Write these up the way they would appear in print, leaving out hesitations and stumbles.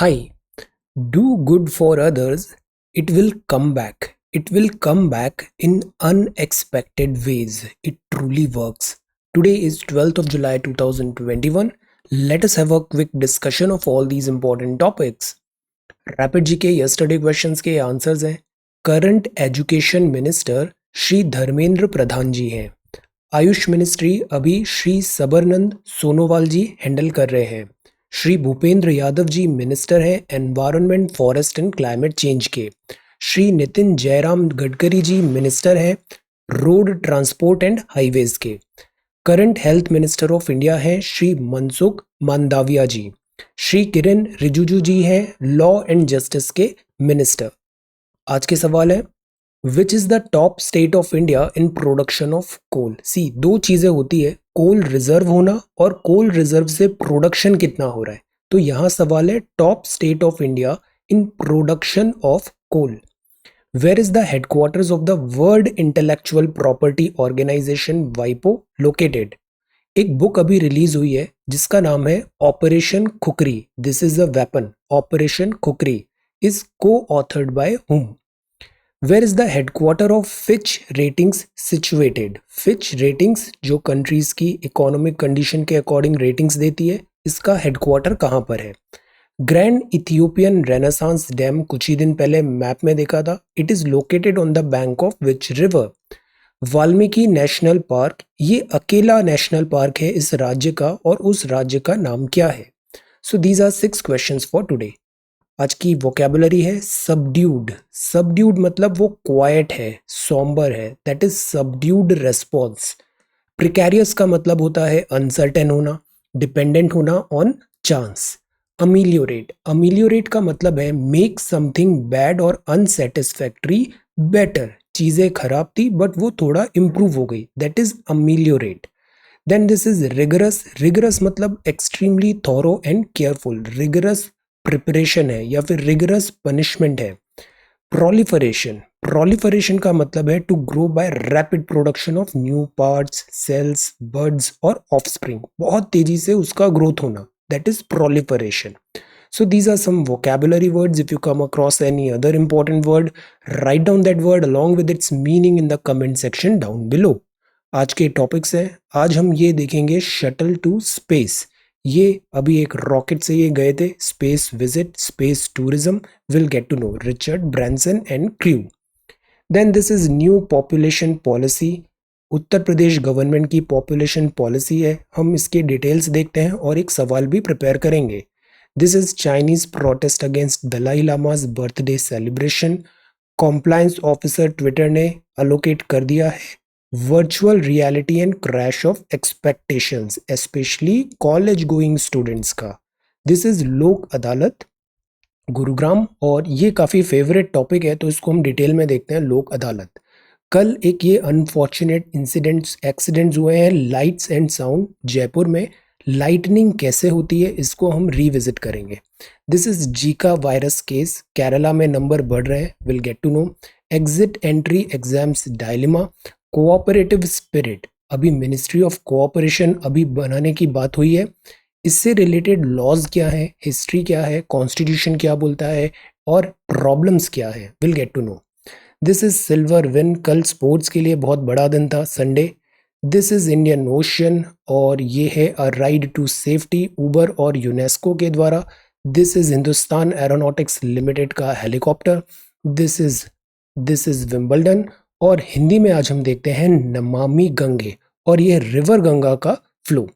Hi, do good for others, it will come back. It will come back in unexpected ways. It truly works. Today is 12th of July 2021. Let us have a quick discussion of all these important topics. Rapid G K yesterday questions के answers हैं। Current education minister Shri Dharmendra Pradhan ji हैं। Ayush ministry अभी Shri Sarbananda Sonowal ji handle कर रहे हैं। Shri Bhupender Yadav ji minister हैं environment forest and climate change के। Shri Nitin Jairam Gadkari ji minister हैं रोड ट्रांसपोर्ट एंड हाईवेज के। Current health minister of India हैं श्री मनसुख मांडविया जी। श्री किरण रिजिजू जी हैं लॉ एंड जस्टिस के मिनिस्टर। आज के सवाल है, which is the top state of India in production of coal. See, दो चीजें होती है, कोल रिजर्व होना और कोल रिजर्व से प्रोडक्शन कितना हो रहा है। तो यहां सवाल है top state of India in production of coal. Where is the headquarters of the world intellectual property organization वाइपो लोकेटेड। एक बुक अभी रिलीज हुई है जिसका नाम है operation Khukri, this is a weapon. Operation Khukri is coauthored by हुम। Where is the headquarter of Fitch ratings situated. Fitch ratings जो कंट्रीज की इकोनॉमिक कंडीशन के अकॉर्डिंग रेटिंग्स देती है, इसका हेडक्वार्टर कहाँ पर है। ग्रैंड इथियोपियन रेनेसांस डैम कुछ ही दिन पहले मैप में देखा था। It is located on the bank of which river. Valmiki national park, ये अकेला नेशनल पार्क है इस राज्य का, और उस राज्य का नाम क्या है। So these are 6 questions for today. आज की वोकेबुलरी है सबड्यूड। सबड्यूड मतलब वो क्वाइट है, सॉम्बर है, that is subdued response. Precarious का मतलब होता है अनसर्टेन होना, डिपेंडेंट होना ऑन चांस। अमीलियोरेट, अमीलियोरेट का मतलब है मेक समथिंग बैड और अनसेटिस्फैक्ट्री बेटर। चीजें खराब थी बट वो थोड़ा इंप्रूव हो गई, that is ameliorate. Then this is rigorous. Rigorous मतलब extremely thorough and careful. Rigorous preparation है या फिर रिगरस पनिशमेंट है। प्रोलिफरेशन, प्रोलिफरेशन का मतलब है to grow by rapid production of new parts, cells, birds और ऑफस्प्रिंग। बहुत तेजी से उसका ग्रोथ होना, that is proliferation. So these are some vocabulary words. If you come across any other important word, write down that word along with its meaning in the comment section down below. आज के topics हैं, आज हम ये देखेंगे shuttle to space. ये अभी एक रॉकेट से ये गए थे space visit, space tourism. Will get to know Richard Branson and crew. Then this is new population policy. Uttar Pradesh government की पॉपुलेशन पॉलिसी है, हम इसके डिटेल्स देखते हैं और एक सवाल भी प्रिपेयर करेंगे। This is Chinese protest against Dalai Lama's birthday celebration. Compliance officer Twitter ने allocate कर दिया है virtual reality and crash of expectations, especially college going students का। This is लोक अदालत गुरुग्राम, और ये काफ़ी फेवरेट टॉपिक है तो इसको हम डिटेल में देखते हैं। लोक अदालत, कल एक ये अनफॉर्चुनेट एक्सीडेंट्स हुए हैं लाइट्स एंड साउंड जयपुर में। लाइटनिंग कैसे होती है इसको हम रिविजिट करेंगे। This is Zika virus case, Kerala में नंबर बढ़ रहे हैं, will get to know. Exit entry exams dilemma. Cooperative spirit, अभी मिनिस्ट्री ऑफ कोऑपरेशन अभी बनाने की बात हुई है, इससे रिलेटेड लॉज क्या है, हिस्ट्री क्या है, कॉन्स्टिट्यूशन क्या बोलता है और प्रॉब्लम्स क्या है, will get to know. This is silver win, कल स्पोर्ट्स के लिए बहुत बड़ा दिन था, Sunday. This is Indian Ocean, और ये है a ride to safety, Uber और यूनेस्को के द्वारा। This is Hindustan aeronautics Limited का हेलीकॉप्टर। दिस इज विंबलडन, और हिंदी में आज हम देखते हैं नमामि गंगे, और ये रिवर गंगा का flow.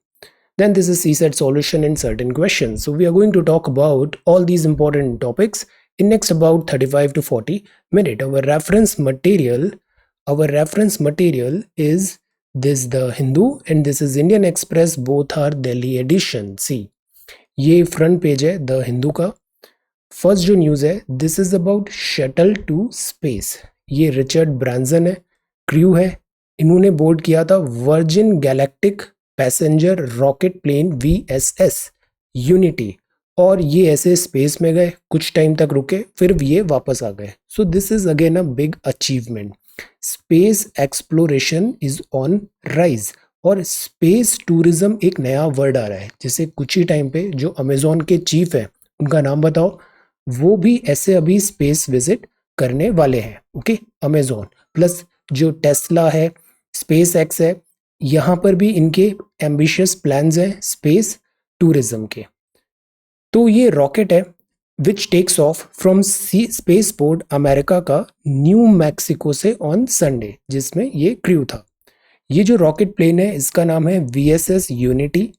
Then this is CSAT solution in certain questions. So we are going to talk about all these important topics in next about 35 to 40 minutes. Our reference material is this The Hindu and this is Indian Express. Both are Delhi edition. See, ये front page है The Hindu का। First जो news है, this is about shuttle to space. ये Richard Branson है, crew है, इन्होंने board किया था Virgin Galactic passenger rocket plane VSS Unity, और ये ऐसे स्पेस में गए, कुछ टाइम तक रुके, फिर ये वापस आ गए। सो this is again a big achievement. Space exploration is on rise, और स्पेस टूरिज्म एक नया वर्ड आ रहा है। जैसे कुछ ही टाइम पे जो अमेजोन के चीफ है उनका नाम बताओ। वो भी ऐसे अभी स्पेस विजिट करने वाले हैं। ओके, अमेजोन प्लस जो टेस्ला है, स्पेस एक्स है, यहाँ पर भी इनके एम्बिशियस प्लान्स हैं स्पेस टूरिज्म के। तो ये रॉकेट है which takes off from sea Spaceport America का न्यू मैक्सिको से ऑन संडे, जिसमें ये क्रू था। ये जो रॉकेट प्लेन है इसका नाम है VSS यूनिटी।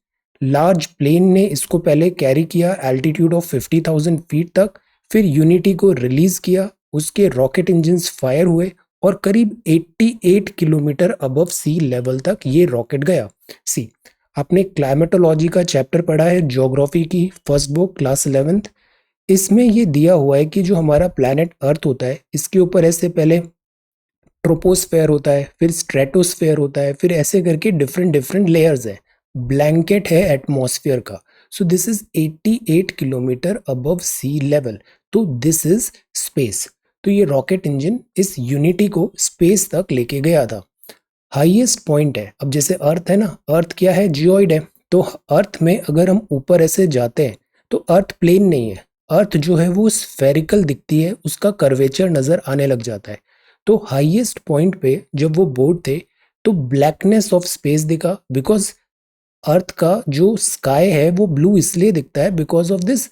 लार्ज प्लेन ने इसको पहले कैरी किया एल्टीट्यूड ऑफ 50,000 फीट तक, फिर यूनिटी को रिलीज किया, उसके रॉकेट इंजन्स फायर हुए और करीब 88 किलोमीटर अबव सी लेवल तक ये रॉकेट गया। सी, आपने क्लाइमेटोलॉजी का चैप्टर पढ़ा है ज्योग्राफी की फर्स्ट बुक क्लास 11th। इसमें ये दिया हुआ है कि जो हमारा प्लैनेट अर्थ होता है इसके ऊपर ऐसे पहले ट्रोपोस्फेयर होता है, फिर स्ट्रेटोस्फेयर होता है, फिर ऐसे करके डिफरेंट डिफरेंट लेयर्स है। ब्लैंकेट है एटमॉस्फेयर का। So this is 88 kilometre above sea level. तो दिस इज स्पेस। तो ये रॉकेट इंजन इस यूनिटी को स्पेस तक लेके गया था। हाईएस्ट पॉइंट है, अब जैसे अर्थ है ना, अर्थ क्या है, जियोइड है। तो अर्थ में अगर हम ऊपर ऐसे जाते हैं तो अर्थ प्लेन नहीं है, अर्थ जो है वो स्फेरिकल दिखती है, उसका कर्वेचर नजर आने लग जाता है। तो हाईएस्ट पॉइंट पे जब वो बोर्ड थे तो ब्लैकनेस ऑफ स्पेस दिखा, बिकॉज अर्थ का जो स्काई है वो ब्लू इसलिए दिखता है because of this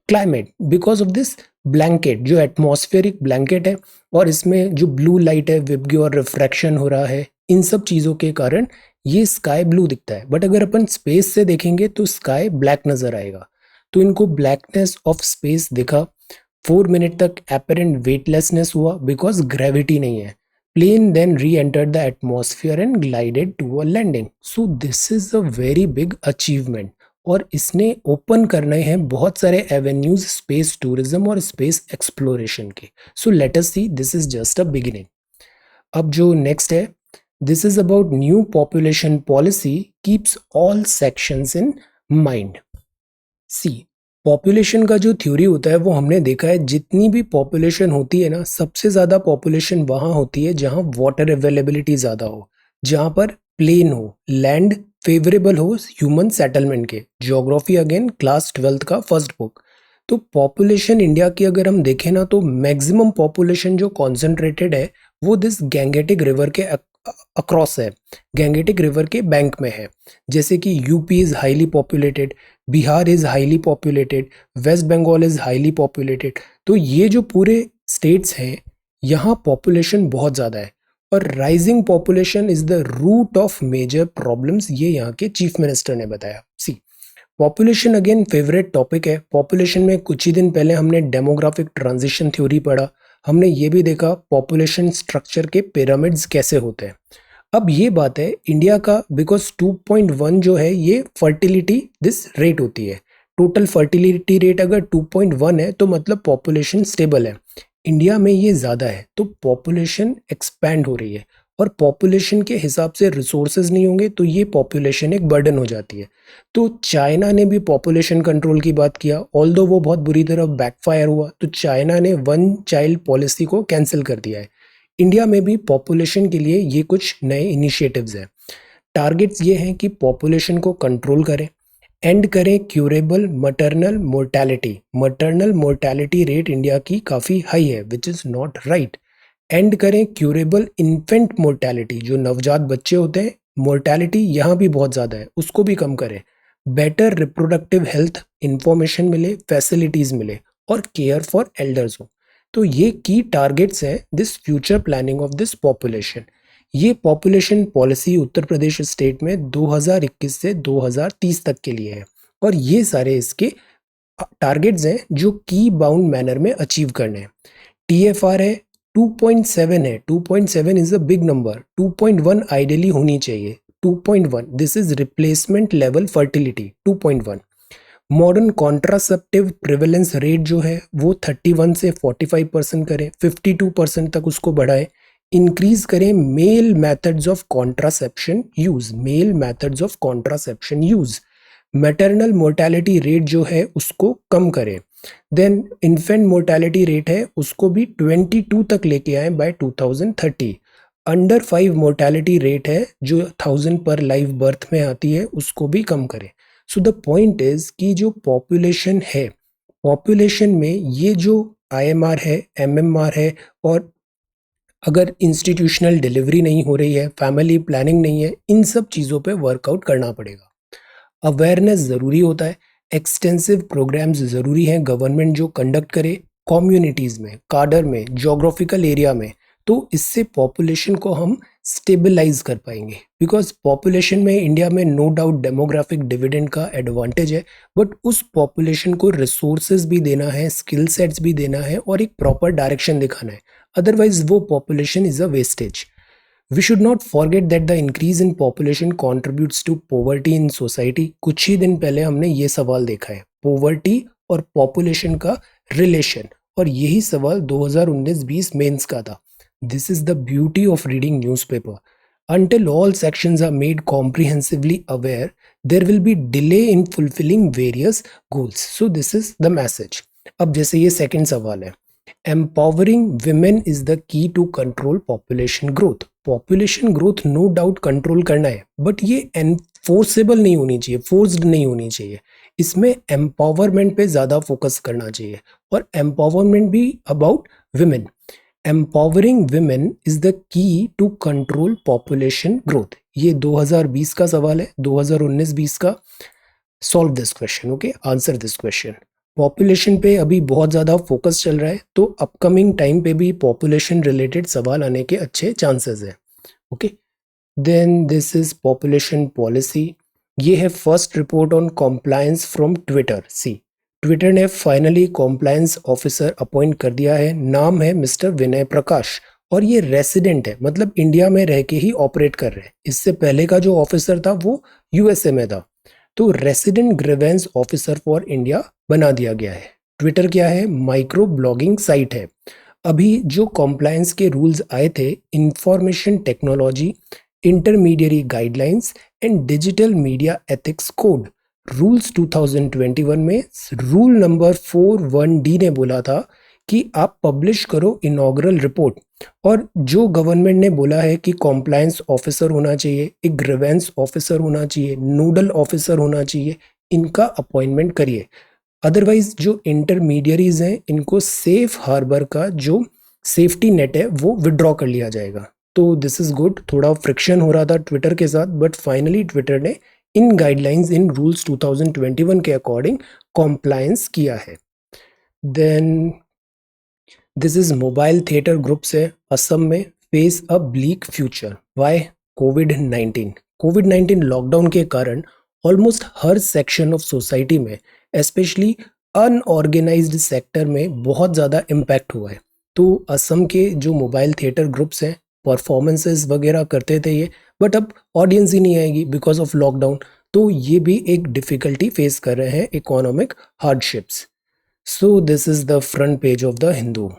climate, because of this blanket जो एटमॉस्फेरिक ब्लैंकेट है, और इसमें जो ब्लू लाइट है विबग्यो और रिफ्रैक्शन हो रहा है, इन सब चीज़ों के कारण ये स्काई ब्लू दिखता है। बट अगर अपन स्पेस से देखेंगे तो स्काई ब्लैक नजर आएगा। तो इनको ब्लैकनेस ऑफ स्पेस दिखा। 4 मिनट तक एपरेंट वेटलेसनेस हुआ बिकॉज ग्रेविटी नहीं है। Plane then reentered the atmosphere and glided to a landing. So this is a very big achievement, और इसने ओपन करने हैं बहुत सारे एवेन्यूज स्पेस टूरिज्म और स्पेस एक्सप्लोरेशन के। So let us see, this is just a beginning. अब जो नेक्स्ट है, this is about new population policy keeps all sections in mind. See, population का जो थ्योरी होता है वो हमने देखा है, जितनी भी पॉपुलेशन होती है ना, सबसे ज़्यादा पॉपुलेशन वहाँ होती है जहाँ वाटर अवेलेबिलिटी ज़्यादा हो, जहाँ पर प्लेन हो, लैंड फेवरेबल हो ह्यूमन सेटलमेंट के। ज्योग्राफी अगेन क्लास 12th का फर्स्ट बुक। तो पॉपुलेशन इंडिया की अगर हम देखें ना तो मैक्सिमम पॉपुलेशन जो कॉन्सेंट्रेटेड है वो दिस गैंगेटिक रिवर के अक्रॉस है, गैंगेटिक रिवर के बैंक में है। जैसे कि UP is highly populated, Bihar is highly populated, West Bengal is highly populated. तो ये जो पूरे स्टेट्स हैं यहाँ पॉपुलेशन बहुत ज़्यादा है, और rising population is the root of major problems, ये यहाँ के चीफ मिनिस्टर ने बताया। See, population again favourite topic है। पॉपुलेशन में कुछ ही दिन पहले हमने डेमोग्राफिक ट्रांजिशन थ्योरी पढ़ा, हमने ये भी देखा पॉपुलेशन स्ट्रक्चर के पिरामिड्स कैसे होते हैं। अब ये बात है इंडिया का, बिकॉज 2.1 जो है ये फर्टिलिटी दिस रेट होती है। टोटल फर्टिलिटी रेट अगर 2.1 है तो मतलब पॉपुलेशन स्टेबल है। इंडिया में ये ज़्यादा है तो पॉपुलेशन एक्सपैंड हो रही है, और पॉपुलेशन के हिसाब से रिसोर्सेज नहीं होंगे तो ये पॉपुलेशन एक बर्डन हो जाती है। तो चाइना ने भी पॉपुलेशन कंट्रोल की बात किया, ऑल्दो वो बहुत बुरी तरह बैकफायर हुआ, तो चाइना ने वन चाइल्ड पॉलिसी को कैंसिल कर दिया है। इंडिया में भी पॉपुलेशन के लिए ये कुछ नए इनिशिएटिव्स हैं। टारगेट्स ये हैं कि पॉपुलेशन को कंट्रोल करें, एंड करें curable maternal mortality. Maternal mortality rate India की काफ़ी हाई है which is not right. And करें क्यूरेबल इन्फेंट मोर्टैलिटी, जो नवजात बच्चे होते हैं मोर्टैलिटी यहाँ भी बहुत ज़्यादा है, उसको भी कम करें। बेटर रिप्रोडक्टिव हेल्थ इंफॉर्मेशन मिले, फैसिलिटीज़ मिले, और केयर फॉर एल्डर्स हो। तो ये की टारगेट्स हैं this future planning of this population. ये पॉपुलेशन पॉलिसी उत्तर प्रदेश स्टेट में 2021 से 2030 तक के लिए है, और ये सारे इसके टारगेट्स हैं जो की बाउंड मैनर में अचीव करने हैं। TFR है 2.7 है, 2.7 is a big number, 2.1 ideally होनी चाहिए। 2.1 this is replacement level fertility 2.1। Modern contraceptive prevalence rate जो है वो 31 से 45% करें, 52% तक उसको बढ़ाएं। इंक्रीज करें male methods of contraception use, male methods of contraception use. Maternal mortality rate जो है उसको कम करें। देन इन्फेंट मोर्टैलिटी रेट है उसको भी 22 तक लेके आए बाय 2030। अंडर 5 मोर्टैलिटी रेट है जो 1000 पर लाइव बर्थ में आती है उसको भी कम करें। सो द पॉइंट इज कि जो पॉपुलेशन है पॉपुलेशन में ये जो IMR है, MMR है, और अगर इंस्टीट्यूशनल डिलीवरी नहीं हो रही है, फैमिली प्लानिंग नहीं है, इन सब चीज़ों पे वर्कआउट करना पड़ेगा। अवेयरनेस ज़रूरी होता है, एक्सटेंसिव प्रोग्राम्स ज़रूरी हैं गवर्नमेंट जो कंडक्ट करे कम्युनिटीज़ में, काडर में, जोग्राफिकल एरिया में। तो इससे पॉपुलेशन को हम स्टेबलाइज कर पाएंगे, बिकॉज पॉपुलेशन में इंडिया में नो डाउट डेमोग्राफिक डिविडेंड का एडवांटेज है, बट उस पॉपुलेशन को रिसोर्सेज भी देना है, स्किल सेट्स भी देना है और एक प्रॉपर डायरेक्शन दिखाना है, अदरवाइज वो population is a wastage. We should not forget that the increase in population contributes to poverty in society। कुछ ही दिन पहले हमने ये सवाल देखा है, poverty और population का relation, और यही सवाल 2019-20 मेंस का था। This is the beauty of reading newspaper. Until all sections are made comprehensively aware, there will be delay in fulfilling various goals. So this is the message. अब जैसे ये सेकंड सवाल है, empowering women is the key to control population growth। Population growth no doubt control करना है, but ये enforceable नहीं होनी चाहिए, फोर्स्ड नहीं होनी चाहिए। इसमें एम्पावरमेंट पे ज़्यादा फोकस करना चाहिए, और एम्पावरमेंट भी about women. Empowering women is the key to control population growth. ये 2020 का सवाल है, 2019-20 का। Solve this question, okay, answer this question. Population पे अभी बहुत ज़्यादा फोकस चल रहा है, तो अपकमिंग टाइम पे भी पॉपुलेशन रिलेटेड सवाल आने के अच्छे चांसेस हैं, okay. Then this is population policy. ये है first report on compliance from Twitter. See, Twitter ने फाइनली कॉम्प्लायंस ऑफिसर अपॉइंट कर दिया है, नाम है मिस्टर विनय प्रकाश, और ये रेसिडेंट है, मतलब इंडिया में रह के ही ऑपरेट कर रहे हैं। इससे पहले का जो ऑफिसर था वो USA में था, तो resident grievance officer for India बना दिया गया है। ट्विटर क्या है? माइक्रो ब्लॉगिंग साइट है। अभी जो कॉम्प्लायंस के रूल्स आए थे, information technology intermediary guidelines and digital media ethics code rules 2021 में रूल नंबर 41D ने बोला था कि आप पब्लिश करो इनॉग्रल रिपोर्ट, और जो गवर्नमेंट ने बोला है कि कॉम्प्लायंस ऑफिसर होना चाहिए, एक ग्रीवेंस ऑफिसर होना चाहिए, नोडल ऑफिसर होना चाहिए, इनका अपॉइंटमेंट करिए। अदरवाइज जो इंटरमीडियरीज हैं, इनको सेफ हार्बर का जो सेफ्टी नेट है वो विड्रॉ कर लिया जाएगा। तो दिस इज गुड। थोड़ा फ्रिक्शन हो रहा था ट्विटर के साथ, बट फाइनली ट्विटर ने इन गाइडलाइंस, इन रूल्स 2021 के अकॉर्डिंग कॉम्प्लायंस किया है। Then this is mobile theatre group से असम में face a bleak future. Why? कोविड-19 लॉकडाउन के कारण ऑलमोस्ट हर सेक्शन ऑफ सोसाइटी में, स्पेशली अनऑर्गेनाइज्ड सेक्टर में बहुत ज़्यादा इम्पैक्ट हुआ है। तो असम के जो मोबाइल थिएटर ग्रुप्स हैं, परफॉर्मेंसेस वगैरह करते थे ये, बट अब ऑडियंस ही नहीं आएगी बिकॉज ऑफ लॉकडाउन, तो ये भी एक डिफ़िकल्टी फेस कर रहे हैं, economic hardships. So this is the front page of the Hindu.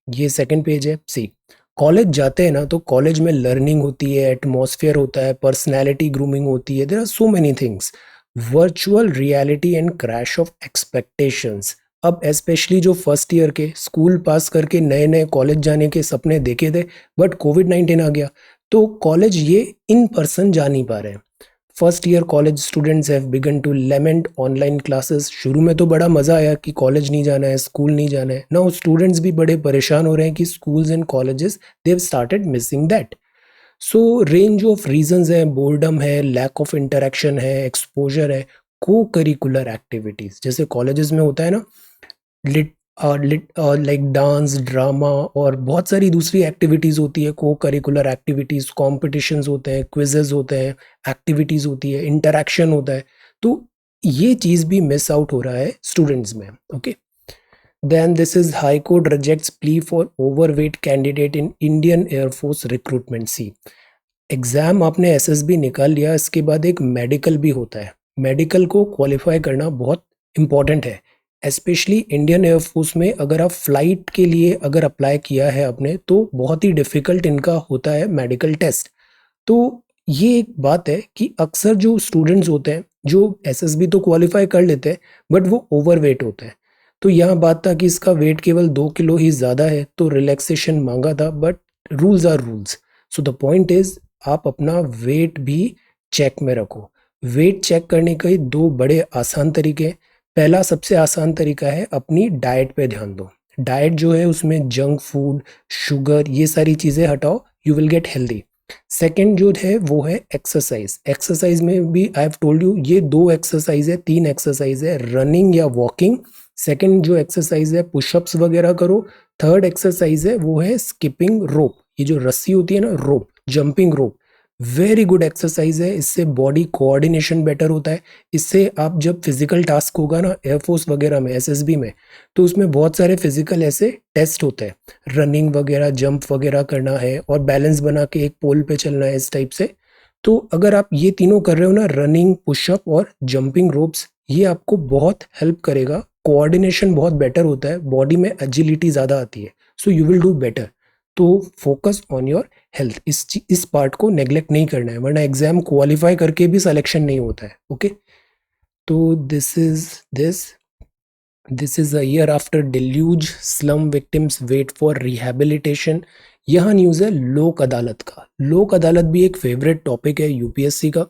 ये सेकंड पेज है। सी, कॉलेज जाते हैं ना, तो कॉलेज में लर्निंग होती है, एटमॉस्फेयर होता है, पर्सनैलिटी ग्रूमिंग होती है, there are so many things. Virtual reality and crash of expectations. अब स्पेशली जो फर्स्ट ईयर के स्कूल पास करके नए नए कॉलेज जाने के सपने देखे थे, बट कोविड-19 आ गया, तो कॉलेज ये इन पर्सन जा नहीं पा रहे हैं। First year college students have begun to lament online classes. शुरू में तो बड़ा मज़ा आया कि कॉलेज नहीं जाना है, स्कूल नहीं जाना है। नाउ स्टूडेंट्स भी बड़े परेशान हो रहे हैं कि schools and colleges they have started missing that. So range of reasons है, बोर्डम है, लैक ऑफ इंटरेक्शन है, एक्सपोजर है, को करिकुलर एक्टिविटीज़ जैसे कॉलेजेस में होता है ना, लाइक डांस, ड्रामा और बहुत सारी दूसरी एक्टिविटीज़ होती है, को करिकुलर एक्टिविटीज़, कॉम्पिटिशन्स होते हैं, क्विजेज होते हैं, एक्टिविटीज़ होती है, इंटरेक्शन होता है। तो ये चीज़ भी मिस आउट हो रहा है स्टूडेंट्स में, okay. Then this is high court rejects plea for overweight candidate in Indian Air Force recruitment. See, exam आपने एसएसबी निकाल लिया, इसके बाद एक मेडिकल भी होता है। मेडिकल को क्वालिफाई करना बहुत इंपॉर्टेंट है, स्पेशली इंडियन एयरफोर्स में। अगर आप फ्लाइट के लिए अगर अप्लाई किया है आपने, तो बहुत ही डिफ़िकल्ट इनका होता है मेडिकल टेस्ट। तो ये एक बात है कि अक्सर जो स्टूडेंट्स होते हैं जो एसएसबी तो क्वालिफाई कर लेते हैं, बट वो ओवरवेट होते हैं। तो यहाँ बात था कि इसका वेट केवल 2 किलो ही ज़्यादा है, तो रिलैक्सेशन मांगा था, but rules are rules. So the point is, आप अपना वेट भी चेक में रखो। वेट चेक करने के दो बड़े आसान तरीके हैं। पहला सबसे आसान तरीका है अपनी डाइट पे ध्यान दो। डाइट जो है उसमें जंक फूड, शुगर, ये सारी चीज़ें हटाओ, you will get healthy. Second जो है वो है एक्सरसाइज। एक्सरसाइज में भी आई हैव टोल्ड यू ये दो एक्सरसाइज है, तीन एक्सरसाइज है, रनिंग या वॉकिंग। सेकंड जो एक्सरसाइज है पुशअप्स वगैरह करो। थर्ड एक्सरसाइज है वो है स्किपिंग रोप, ये जो रस्सी होती है ना, रोप, जंपिंग रोप, वेरी गुड एक्सरसाइज है। इससे बॉडी कोऑर्डिनेशन बेटर होता है। इससे आप जब फिजिकल टास्क होगा ना एयरफोर्स वगैरह में, एसएसबी में, तो उसमें बहुत सारे फिजिकल ऐसे टेस्ट होते हैं, रनिंग वगैरह, जंप वगैरह करना है और बैलेंस बना के एक पोल पे चलना है, इस टाइप से। तो अगर आप ये तीनों कर रहे हो ना, रनिंग, पुशअप और जंपिंग रोप्स, ये आपको बहुत हेल्प करेगा। कोऑर्डिनेशन बहुत बेटर होता है, बॉडी में एजिलिटी ज़्यादा आती है, so you will do better. तो फोकस ऑन योर हेल्थ, इस पार्ट को नेग्लेक्ट नहीं करना है, वरना एग्जाम क्वालिफाई करके भी सिलेक्शन नहीं होता है। ओके, तो this is a year after deluge, slum victims wait for rehabilitation. यह न्यूज़ है लोक अदालत का। लोक अदालत भी एक फेवरेट टॉपिक है यूपीएससी का।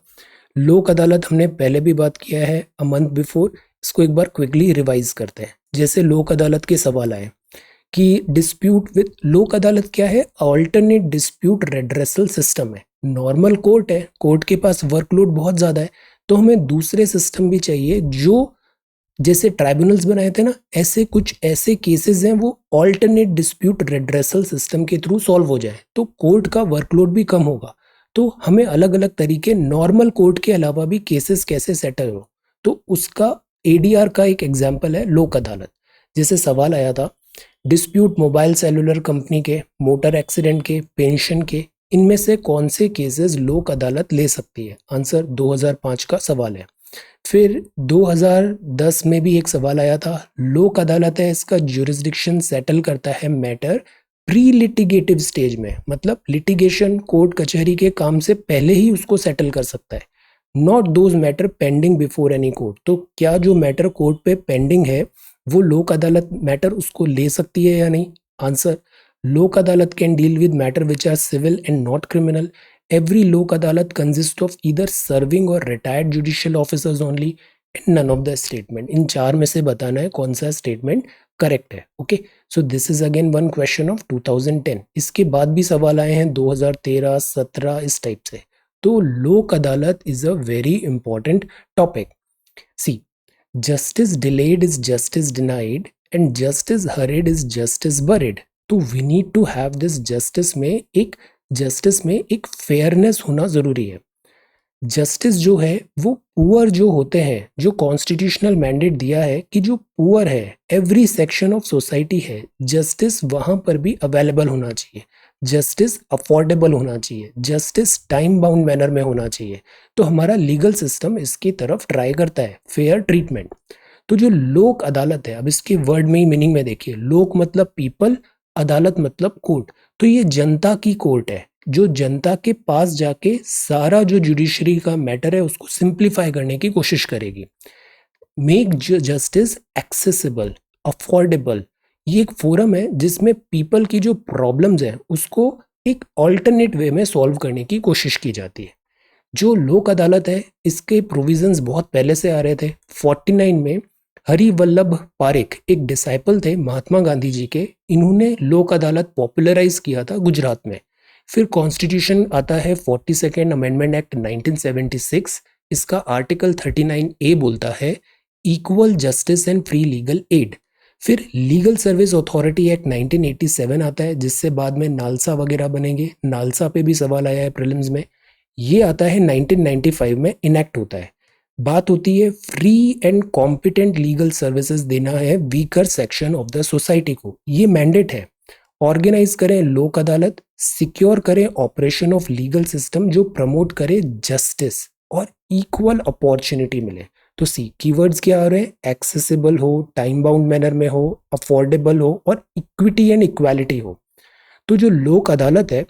लोक अदालत हमने पहले भी बात किया है अ मंथ बिफोर, इसको एक बार क्विकली रिवाइज करते हैं। जैसे लोक अदालत के सवाल आए कि डिस्प्यूट विद, लोक अदालत क्या है? अल्टरनेट डिस्प्यूट रेड्रेसल सिस्टम है। नॉर्मल कोर्ट है, कोर्ट के पास वर्कलोड बहुत ज़्यादा है, तो हमें दूसरे सिस्टम भी चाहिए जो, जैसे ट्राइब्यूनल्स बनाए थे ना, ऐसे कुछ ऐसे केसेस हैं वो ऑल्टरनेट डिस्प्यूट रेड्रेसल सिस्टम के थ्रू सॉल्व हो जाए, तो कोर्ट का वर्कलोड भी कम होगा। तो हमें अलग अलग तरीके, नॉर्मल कोर्ट के अलावा भी केसेस कैसे सेटल हो, तो उसका एडीआर का एक एग्जाम्पल है लोक अदालत। जैसे सवाल आया था, डिस्प्यूट मोबाइल सेलुलर कंपनी के, मोटर एक्सीडेंट के, पेंशन के, इनमें से कौन से केसेस लोक अदालत ले सकती है? आंसर 2005 का सवाल है। फिर 2010 में भी एक सवाल आया था, लोक अदालत है, इसका ज्यूरिसडिक्शन सेटल करता है मैटर प्री लिटिगेटिव स्टेज में, मतलब लिटिगेशन, कोर्ट कचहरी के काम से पहले ही उसको सेटल कर सकता है, not those matter pending before any court. तो क्या जो मैटर कोर्ट पे पेंडिंग है वो लोक अदालत मैटर उसको ले सकती है या नहीं? Answer, Lok Adalat can deal with matter which are civil and not criminal. Every Lok Adalat consist of either serving or retired judicial officers only and none of the statement. इन चार में से बताना है कौन सा स्टेटमेंट करेक्ट है। Okay, so this is again one question of 2010। इसके बाद भी सवाल आए हैं 2013, 17, इस टाइप से। तो Lok Adalat is a very important topic. See, justice delayed is justice denied and justice hurried is justice buried. तो we need to have this justice में एक फेयरनेस होना जरूरी है। जस्टिस जो है वो पुअर जो होते हैं, जो कॉन्स्टिट्यूशनल मैंडेट दिया है कि जो पुअर है, एवरी सेक्शन ऑफ सोसाइटी है, जस्टिस वहां पर भी अवेलेबल होना चाहिए, जस्टिस अफोर्डेबल होना चाहिए, जस्टिस टाइम बाउंड मैनर में होना चाहिए। तो हमारा लीगल सिस्टम इसकी तरफ ट्राई करता है फेयर ट्रीटमेंट। तो जो लोक अदालत है, अब इसके वर्ड में ही मीनिंग में देखिए, लोक मतलब पीपल, अदालत मतलब कोर्ट। तो ये जनता की कोर्ट है जो जनता के पास जाके सारा जो जुडिशरी का मैटर है उसको सिंप्लीफाई करने की कोशिश करेगी। मेक जस्टिस एक्सेसिबल, अफोर्डेबल, ये एक फोरम है जिसमें पीपल की जो प्रॉब्लम्स हैं उसको एक ऑल्टरनेट वे में सॉल्व करने की कोशिश की जाती है। जो लोक अदालत है इसके प्रोविजंस बहुत पहले से आ रहे थे। 49 में हरि वल्लभ पारेख एक डिसाइपल थे महात्मा गांधी जी के, इन्होंने लोक अदालत पॉपुलराइज किया था गुजरात में। फिर कॉन्स्टिट्यूशन आता है 42nd अमेंडमेंट एक्ट 1976। इसका आर्टिकल 39A बोलता है equal justice and free legal aid. फिर लीगल सर्विस अथॉरिटी एक्ट 1987 आता है, जिससे बाद में नालसा वगैरह बनेंगे। नालसा पे भी सवाल आया है प्रीलिम्स में। ये आता है 1995 में इनेक्ट होता है। बात होती है free and competent legal services देना है weaker section of the society को, ये मैंडेट है। ऑर्गेनाइज करें लोक अदालत, सिक्योर करें ऑपरेशन ऑफ लीगल सिस्टम जो प्रमोट करे जस्टिस और इक्वल अपॉर्चुनिटी मिले। तो सी कीवर्ड्स क्या आ रहे हैं? एक्सेसिबल हो, टाइम बाउंड मैनर में हो, अफोर्डेबल हो और इक्विटी एंड इक्वालिटी हो। तो जो लोक अदालत है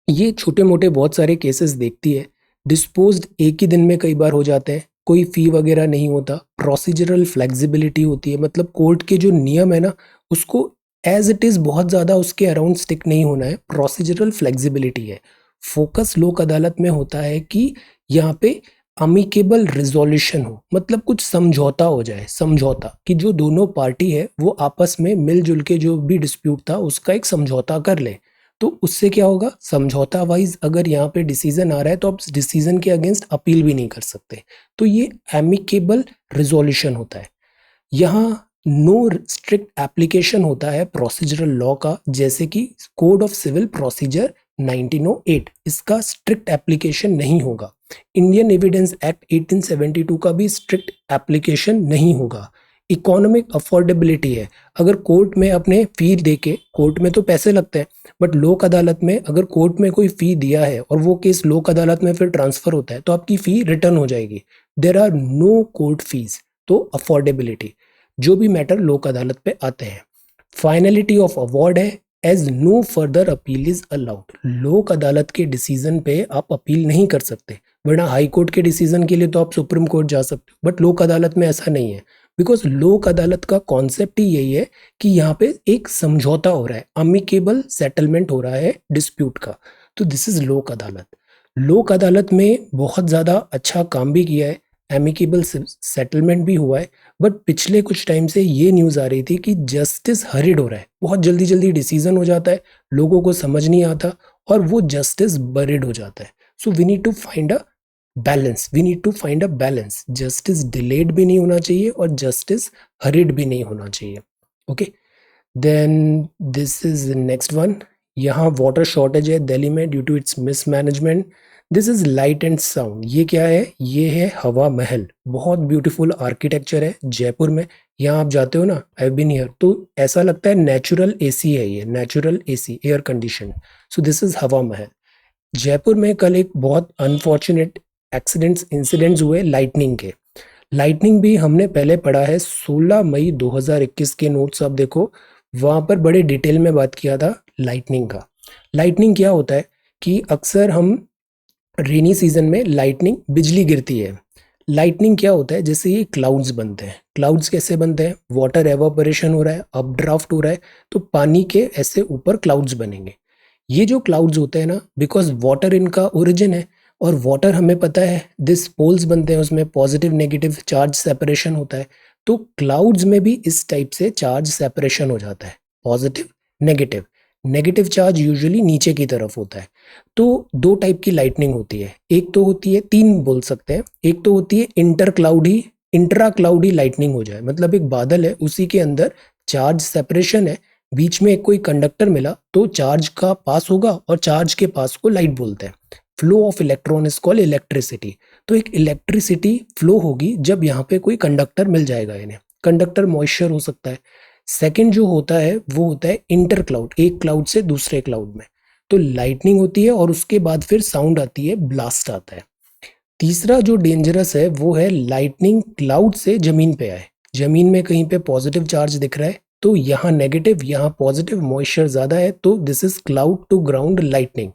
ये छोटे मोटे बहुत सारे केसेस देखती है। डिस्पोज्ड एक ही दिन में कई बार हो जाते हैं, कोई फी वगैरह नहीं होता। प्रोसीजरल फ्लेक्सिबिलिटी होती है, मतलब कोर्ट के जो नियम है ना उसको एज इट इज़ बहुत ज़्यादा उसके अराउंड स्टिक नहीं होना है, प्रोसीजरल फ्लेक्सिबिलिटी है। फोकस लोक अदालत में होता है कि यहाँ पे अमिकेबल रिजोल्यूशन हो, मतलब कुछ समझौता हो जाए, समझौता कि जो दोनों पार्टी है वो आपस में मिलजुल के जो भी डिस्प्यूट था उसका एक समझौता कर ले। तो उससे क्या होगा, समझौता वाइज अगर यहाँ पे डिसीजन आ रहा है तो आप डिसीजन के अगेंस्ट अपील भी नहीं कर सकते। तो ये एमिकेबल रिजोल्यूशन होता है। यहाँ नो स्ट्रिक्ट एप्लीकेशन होता है प्रोसीजरल लॉ का, जैसे कि कोड ऑफ सिविल प्रोसीजर 1908, इसका स्ट्रिक्ट एप्लीकेशन नहीं होगा। इंडियन एविडेंस एक्ट 1872 का भी स्ट्रिक्ट एप्लीकेशन नहीं होगा। इकोनॉमिक अफोर्डेबिलिटी है, अगर कोर्ट में अपने फी दे के, कोर्ट में तो पैसे लगते हैं, बट लोक अदालत में अगर कोर्ट में कोई फी दिया है और वो केस लोक अदालत में फिर ट्रांसफर होता है तो आपकी फी रिटर्न हो जाएगी। There are no court fees. तो अफोर्डेबिलिटी, जो भी मैटर लोक अदालत पे आते हैं। फाइनलिटी ऑफ अवार्ड है, as no further appeal is allowed. Lok Adalat के डिसीजन पे आप अपील नहीं कर सकते, वरना हाई कोर्ट के डिसीजन के लिए तो आप सुप्रीम कोर्ट जा सकते हो, बट लोक अदालत में ऐसा नहीं है। बिकॉज लोक अदालत का कॉन्सेप्ट ही यही है कि यहाँ पे एक समझौता हो रहा है, अमिकेबल सेटलमेंट हो रहा है डिस्प्यूट का। तो दिस इज लोक अदालत। लोक अदालत में बहुत ज़्यादा अच्छा काम भी किया है, एमिकेबल सेटलमेंट भी हुआ है, बट पिछले कुछ टाइम से ये न्यूज़ आ रही थी कि जस्टिस हरिड हो रहा है, बहुत जल्दी जल्दी डिसीजन हो जाता है, लोगों को समझ नहीं आता और वो जस्टिस बरिड हो जाता है। So we need to find a balance, we need to find a balance. Justice delayed भी नहीं होना चाहिए और जस्टिस हरिड भी नहीं होना चाहिए। Okay, then this is next one. यहाँ वाटर शॉर्टेज है दिल्ली में due to its mismanagement. This is light and sound. ये क्या है, ये है हवा महल, बहुत ब्यूटीफुल आर्किटेक्चर है जयपुर में। यहाँ आप जाते हो ना, आई हैव बीन हियर, तो ऐसा लगता है नेचुरल एसी है, ये natural AC, air condition. So this is हवा महल। जयपुर में कल एक बहुत अनफॉर्चुनेट इंसिडेंट्स हुए लाइटनिंग के। लाइटनिंग भी हमने पहले पढ़ा है, 16 मई 2021 के नोट्स आप देखो, वहाँ पर बड़े डिटेल में बात किया था लाइटनिंग का। लाइटनिंग क्या होता है कि अक्सर हम रेनी सीजन में लाइटनिंग, बिजली गिरती है। लाइटनिंग क्या होता है, जैसे ये क्लाउड्स बनते हैं। क्लाउड्स कैसे बनते हैं, वाटर एवापोरेशन हो रहा है, अपड्राफ्ट हो रहा है, तो पानी के ऐसे ऊपर क्लाउड्स बनेंगे। ये जो क्लाउड्स होते हैं ना, बिकॉज वाटर इनका ओरिजिन है, और वाटर हमें पता है दिस पोल्स बनते हैं, उसमें पॉजिटिव नेगेटिव चार्ज सेपरेशन होता है। तो क्लाउड्स में भी इस टाइप से चार्ज सेपरेशन हो जाता है, positive negative. Negative charge usually नीचे की तरफ होता है। तो दो टाइप की लाइटनिंग होती है, एक तो होती है, तीन बोल सकते हैं, एक तो होती है इंट्रा क्लाउडी लाइटनिंग हो जाए, मतलब एक बादल है उसी के अंदर चार्ज सेपरेशन है, बीच में एक कोई कंडक्टर मिला तो चार्ज का पास होगा और चार्ज के पास को लाइट बोलते हैं। Flow of electron is called electricity. तो एक इलेक्ट्रिसिटी फ्लो होगी जब यहाँ पे कोई कंडक्टर मिल जाएगा इन्हें। कंडक्टर मॉइस्चर हो सकता है। सेकंड जो होता है वो होता है इंटर क्लाउड, एक क्लाउड से दूसरे क्लाउड में। तो लाइटनिंग होती है और उसके बाद फिर साउंड आती है, ब्लास्ट आता है। तीसरा जो डेंजरस है वो है लाइटनिंग क्लाउड से जमीन पे आए, जमीन में कहीं पे पॉजिटिव चार्ज दिख रहा है तो यहाँ नेगेटिव, यहाँ पॉजिटिव, मॉइस्चर ज्यादा है, तो this is cloud to ground lightning.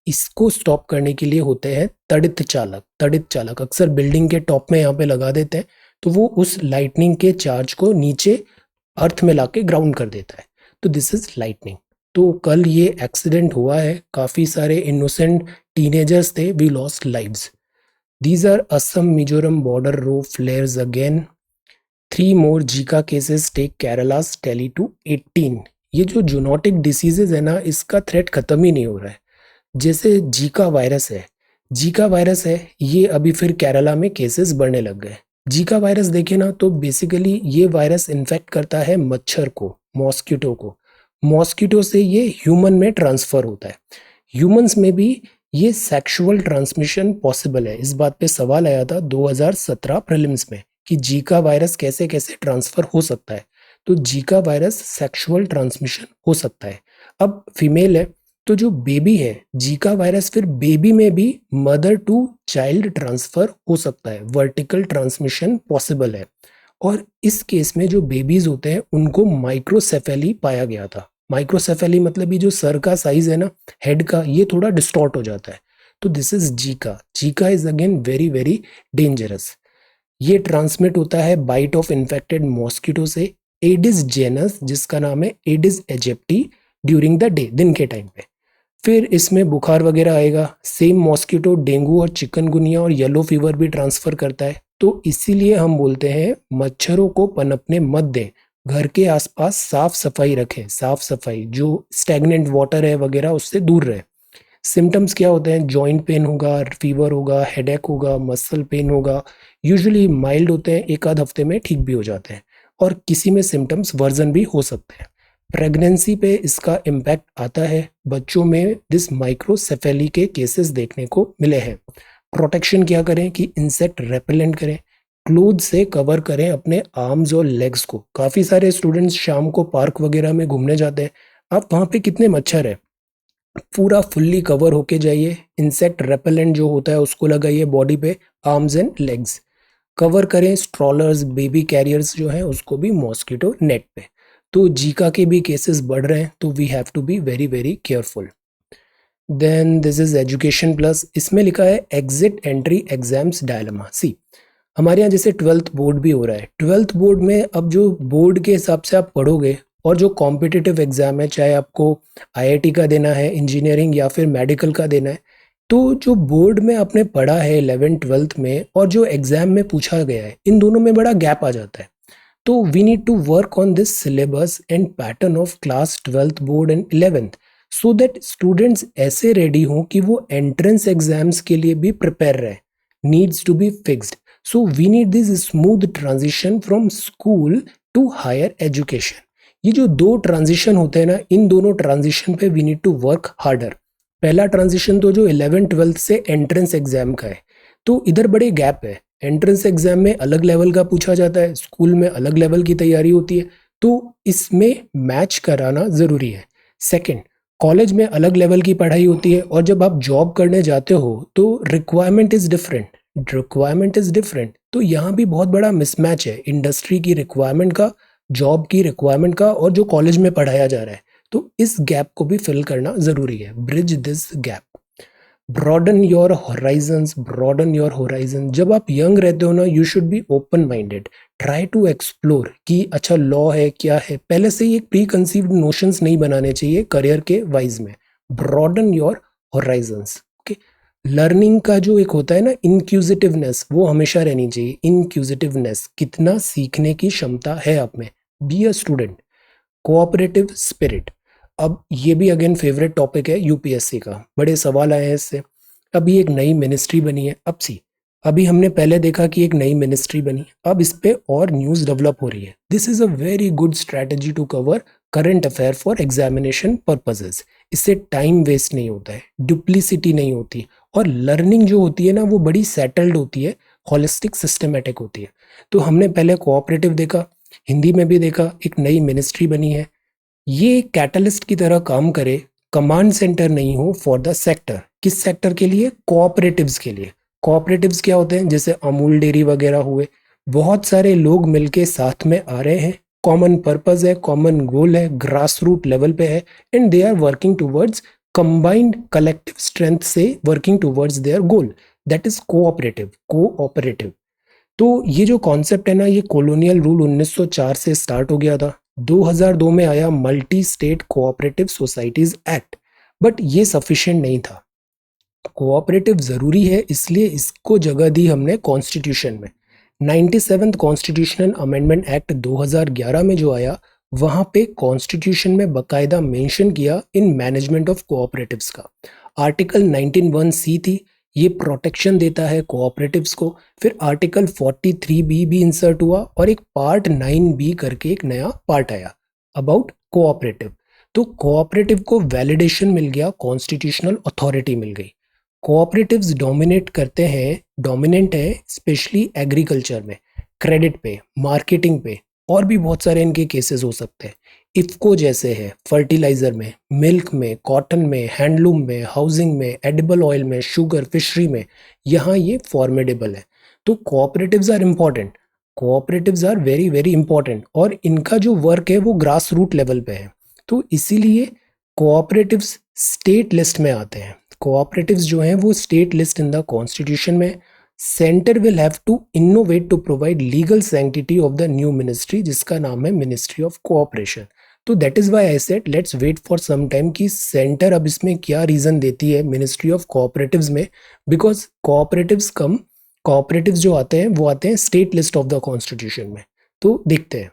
इसको स्टॉप करने के लिए होते हैं तड़ित चालक। तड़ित चालक अक्सर बिल्डिंग के टॉप में यहाँ पे लगा देते हैं, तो वो उस लाइटनिंग के चार्ज को नीचे अर्थ में लाके ग्राउंड कर देता है। तो दिस इज लाइटनिंग। तो कल ये एक्सीडेंट हुआ है, काफी सारे इनोसेंट टीनेजर्स थे, we lost lives. These are Assam Mizoram border row flares again. 3 more Zika cases take Kerala's tally to 18. ये जो जूनोटिक डिसीजेज है ना, इसका थ्रेट खत्म ही नहीं हो रहा है। जैसे जीका वायरस है, ये अभी फिर केरला में केसेस बढ़ने लग गए। जीका वायरस देखे ना तो बेसिकली ये वायरस इन्फेक्ट करता है मच्छर को, मॉस्किटो को। मॉस्किटो से ये ह्यूमन में ट्रांसफर होता है। ह्यूमंस में भी ये सेक्सुअल ट्रांसमिशन पॉसिबल है। इस बात पे सवाल आया था 2017 प्रीलिम्स में कि जीका वायरस कैसे कैसे ट्रांसफर हो सकता है। तो जीका वायरस सेक्सुअल ट्रांसमिशन हो सकता है। अब फीमेल है तो जो बेबी है, जीका वायरस फिर बेबी में भी मदर टू चाइल्ड ट्रांसफर हो सकता है, वर्टिकल ट्रांसमिशन पॉसिबल है। और इस केस में जो बेबीज होते हैं उनको माइक्रोसेफेली पाया गया था। माइक्रोसेफेली मतलब ये जो सर का साइज है ना, हेड का, ये थोड़ा डिस्टॉर्ट हो जाता है। तो this is Zika. Zika is again very very dangerous. ये ट्रांसमिट होता है बाइट ऑफ इन्फेक्टेड मॉस्किटो से, एडिस जेनस जिसका नाम है Aedes aegypti, during the day, दिन के टाइम पे। फिर इसमें बुखार वगैरह आएगा। सेम मॉस्किटो डेंगू और चिकनगुनिया और येलो फीवर भी ट्रांसफर करता है। तो इसीलिए हम बोलते हैं मच्छरों को पनपने मत दें, घर के आसपास साफ सफाई रखें। साफ सफाई, जो स्टैग्नेंट वाटर है वगैरह उससे दूर रहे। सिम्टम्स क्या होते हैं? जॉइंट पेन होगा, फीवर होगा, हेडेक होगा, मसल पेन होगा। यूजुअली माइल्ड होते हैं, एक आध हफ्ते में ठीक भी हो जाते हैं, और किसी में सिम्टम्स वर्जन भी हो सकते हैं। प्रेगनेंसी पे इसका इम्पैक्ट आता है। बच्चों में दिस माइक्रोसेफेली के केसेस देखने को मिले हैं। प्रोटेक्शन क्या करें कि इंसेक्ट रेपेलेंट करें, क्लोथ से कवर करें अपने आर्म्स और लेग्स को। काफ़ी सारे स्टूडेंट्स शाम को पार्क वगैरह में घूमने जाते हैं, आप वहाँ पे कितने मच्छर है, पूरा फुल्ली कवर होके जाइए। इंसेक्ट रेपेलेंट जो होता है उसको लगाइए बॉडी पे, आर्म्स एंड लेग्स कवर करें। स्ट्रॉलर्स, बेबी कैरियर्स जो हैं उसको भी मॉस्किटो नेट पे। तो जीका के भी केसेस बढ़ रहे हैं, तो we have to be very very careful. Then this is education plus. इसमें लिखा है exit entry exams dilemma. See, हमारे यहाँ जैसे 12th बोर्ड भी हो रहा है। 12th बोर्ड में अब जो बोर्ड के हिसाब से आप पढ़ोगे, और जो कॉम्पिटिटिव एग्जाम है, चाहे आपको आईआईटी का देना है, इंजीनियरिंग या फिर मेडिकल का देना है, तो जो बोर्ड में आपने पढ़ा है 11th 12th में और जो एग्जाम में पूछा गया है, इन दोनों में बड़ा गैप आ जाता है। तो we need to work on this syllabus and pattern of class 12th board and 11th, so that students ऐसे रेडी हों कि वो एंट्रेंस एग्जाम्स के लिए भी प्रिपेयर रहे। Needs to be fixed. So we need this smooth transition from school to higher education. ये जो दो ट्रांजिशन होते हैं ना, इन दोनों ट्रांजिशन पे we need to work harder. पहला ट्रांजिशन तो जो 11th 12th से एंट्रेंस एग्जाम का है, तो इधर बड़े गैप है। एंट्रेंस एग्जाम में अलग लेवल का पूछा जाता है, स्कूल में अलग लेवल की तैयारी होती है, तो इसमें मैच कराना ज़रूरी है। सेकंड, कॉलेज में अलग लेवल की पढ़ाई होती है, और जब आप जॉब करने जाते हो तो requirement is different. Requirement is different, तो यहाँ भी बहुत बड़ा मिसमैच है इंडस्ट्री की रिक्वायरमेंट का, जॉब की रिक्वायरमेंट का, और जो कॉलेज में पढ़ाया जा रहा है। तो इस गैप को भी फिल करना ज़रूरी है। Bridge this gap. Broaden your horizons, broaden your horizon. जब आप यंग रहते हो ना, you should be open minded. Try to explore कि अच्छा लॉ है क्या है, पहले से ही एक प्री कंसीव्ड नोशंस नहीं बनाने चाहिए करियर के वाइज में। Broaden your horizons. Okay. Learning का जो एक होता है ना, इंक्यूजिटिवनेस, वो हमेशा रहनी चाहिए। इंक्यूजिटिवनेस, कितना सीखने की क्षमता है आप में। Be a student. Cooperative spirit. अब ये भी अगेन फेवरेट टॉपिक है यूपीएससी का, बड़े सवाल आए हैं इससे। अभी एक नई मिनिस्ट्री बनी है। अब सी, अभी हमने पहले देखा कि एक नई मिनिस्ट्री बनी, अब इस पे और न्यूज़ डेवलप हो रही है। This is a very good strategy to cover current affair for examination purposes. इससे टाइम वेस्ट नहीं होता है, डुप्लीसिटी नहीं होती, और लर्निंग जो होती है ना वो बड़ी सेटल्ड होती है, होलिस्टिक सिस्टमेटिक होती है। तो हमने पहले कोऑपरेटिव देखा, हिंदी में भी देखा, एक नई मिनिस्ट्री बनी है। ये कैटलिस्ट की तरह काम करे, कमांड सेंटर नहीं हो फॉर द सेक्टर। किस सेक्टर के लिए? कोऑपरेटिव्स के लिए। कोऑपरेटिव्स क्या होते हैं? जैसे अमूल डेयरी वगैरह हुए, बहुत सारे लोग मिलके साथ में आ रहे हैं, कॉमन पर्पस है, कॉमन गोल है, ग्रास रूट लेवल पे है, and they are working towards combined collective strength से working towards their goal, that is cooperative, cooperative. तो ये जो कॉन्सेप्ट है ना, ये कॉलोनियल रूल 1904 से स्टार्ट हो गया था। 2002 में आया multi state cooperative societies act, but ये सफिशिएंट नहीं था। कोऑपरेटिव जरूरी है, इसलिए इसको जगह दी हमने कॉन्स्टिट्यूशन में। 97th कॉन्स्टिट्यूशनल अमेंडमेंट एक्ट 2011 में जो आया, वहां पे कॉन्स्टिट्यूशन में बकायदा मेंशन किया इन मैनेजमेंट ऑफ कोऑपरेटिव्स का। आर्टिकल 19(1)(c) थी, ये प्रोटेक्शन देता है कोऑपरेटिव्स को। फिर आर्टिकल 43(b) भी इंसर्ट हुआ, और एक पार्ट 9(b) करके एक नया पार्ट आया अबाउट कोऑपरेटिव। तो कोऑपरेटिव को वैलिडेशन मिल गया, कॉन्स्टिट्यूशनल अथॉरिटी मिल गई। कोऑपरेटिव्स डोमिनेट करते हैं, डोमिनेंट है स्पेशली एग्रीकल्चर में, क्रेडिट पे, मार्केटिंग पे, और भी बहुत सारे इनके केसेस हो सकते हैं। इफ्को जैसे है फर्टिलाइजर में, मिल्क में, कॉटन में, हैंडलूम में, हाउसिंग में, एडिबल ऑयल में, शुगर, फिशरी में, यहाँ ये फॉर्मेडेबल है। तो cooperatives are important, cooperatives are very very important, और इनका जो वर्क है वो ग्रास रूट लेवल पे है। तो इसीलिए कोऑपरेटिव्स स्टेट लिस्ट में आते हैं। कोऑपरेटिव्स जो हैं वो state list in the constitution में। Centre will have to innovate to provide legal sanctity of the new ministry, जिसका नाम है मिनिस्ट्री ऑफ कोऑपरेशन। तो that is why I said let's wait for some time कि centre अब इसमें क्या reason देती है मिनिस्ट्री ऑफ कोऑपरेटिव्स में, बिकॉज कोऑपरेटिव्स जो आते हैं वो आते हैं state list of the constitution में। तो देखते हैं।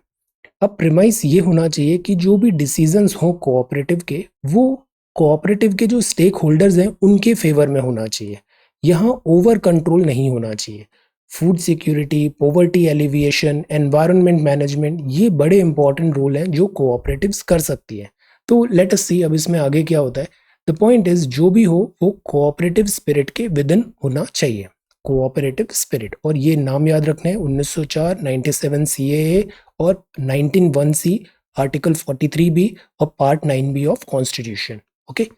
अब प्रिमाइस ये होना चाहिए कि जो भी डिसीजंस हो कोऑपरेटिव के, वो कोऑपरेटिव के जो स्टेक होल्डर्स हैं उनके फेवर में होना चाहिए। यहाँ ओवर कंट्रोल नहीं होना चाहिए। Food security, poverty alleviation, environment management, ये बड़े इंपॉर्टेंट रोल हैं जो कोऑपरेटिव्स कर सकती है। तो लेट अस सी अब इसमें आगे क्या होता है। द पॉइंट इज जो भी हो वो कोऑपरेटिव स्पिरिट के विद इन होना चाहिए, कोऑपरेटिव स्पिरिट। और ये नाम याद रखना है 1904, 97 CAA और 1901 सी, आर्टिकल 43 बी और part 9 B of constitution. Okay,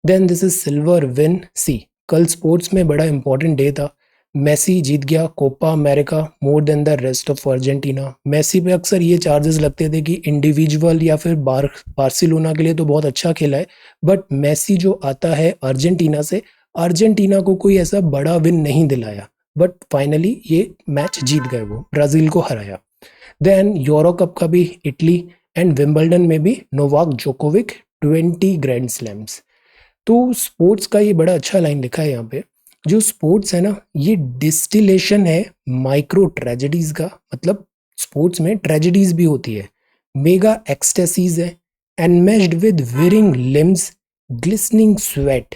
then this is silver win see. कल स्पोर्ट्स में बड़ा इंपॉर्टेंट डे था। मेसी जीत गया Copa America more than the rest of Argentina. Messi पे अक्सर ये चार्जेस लगते थे कि इंडिविजुअल या फिर बार्सिलोना के लिए तो बहुत अच्छा खेला है, बट मेसी जो आता है अर्जेंटीना से, अर्जेंटीना को कोई ऐसा बड़ा विन नहीं दिलाया, बट फाइनली ये मैच जीत गए, वो ब्राजील को हराया। देन यूरो कप का भी इटली, एंड विंबलडन में भी नोवाक जोकोविक 20 ग्रैंड स्लैम्स। तो स्पोर्ट्स का ये बड़ा अच्छा लाइन लिखा है यहाँ पे। जो स्पोर्ट्स है ना, ये डिस्टिलेशन है माइक्रो ट्रेजेडीज का। मतलब स्पोर्ट्स में ट्रेजेडीज भी होती है, मेगा एक्सटेसीज है, enmeshed with whirring limbs, glistening sweat,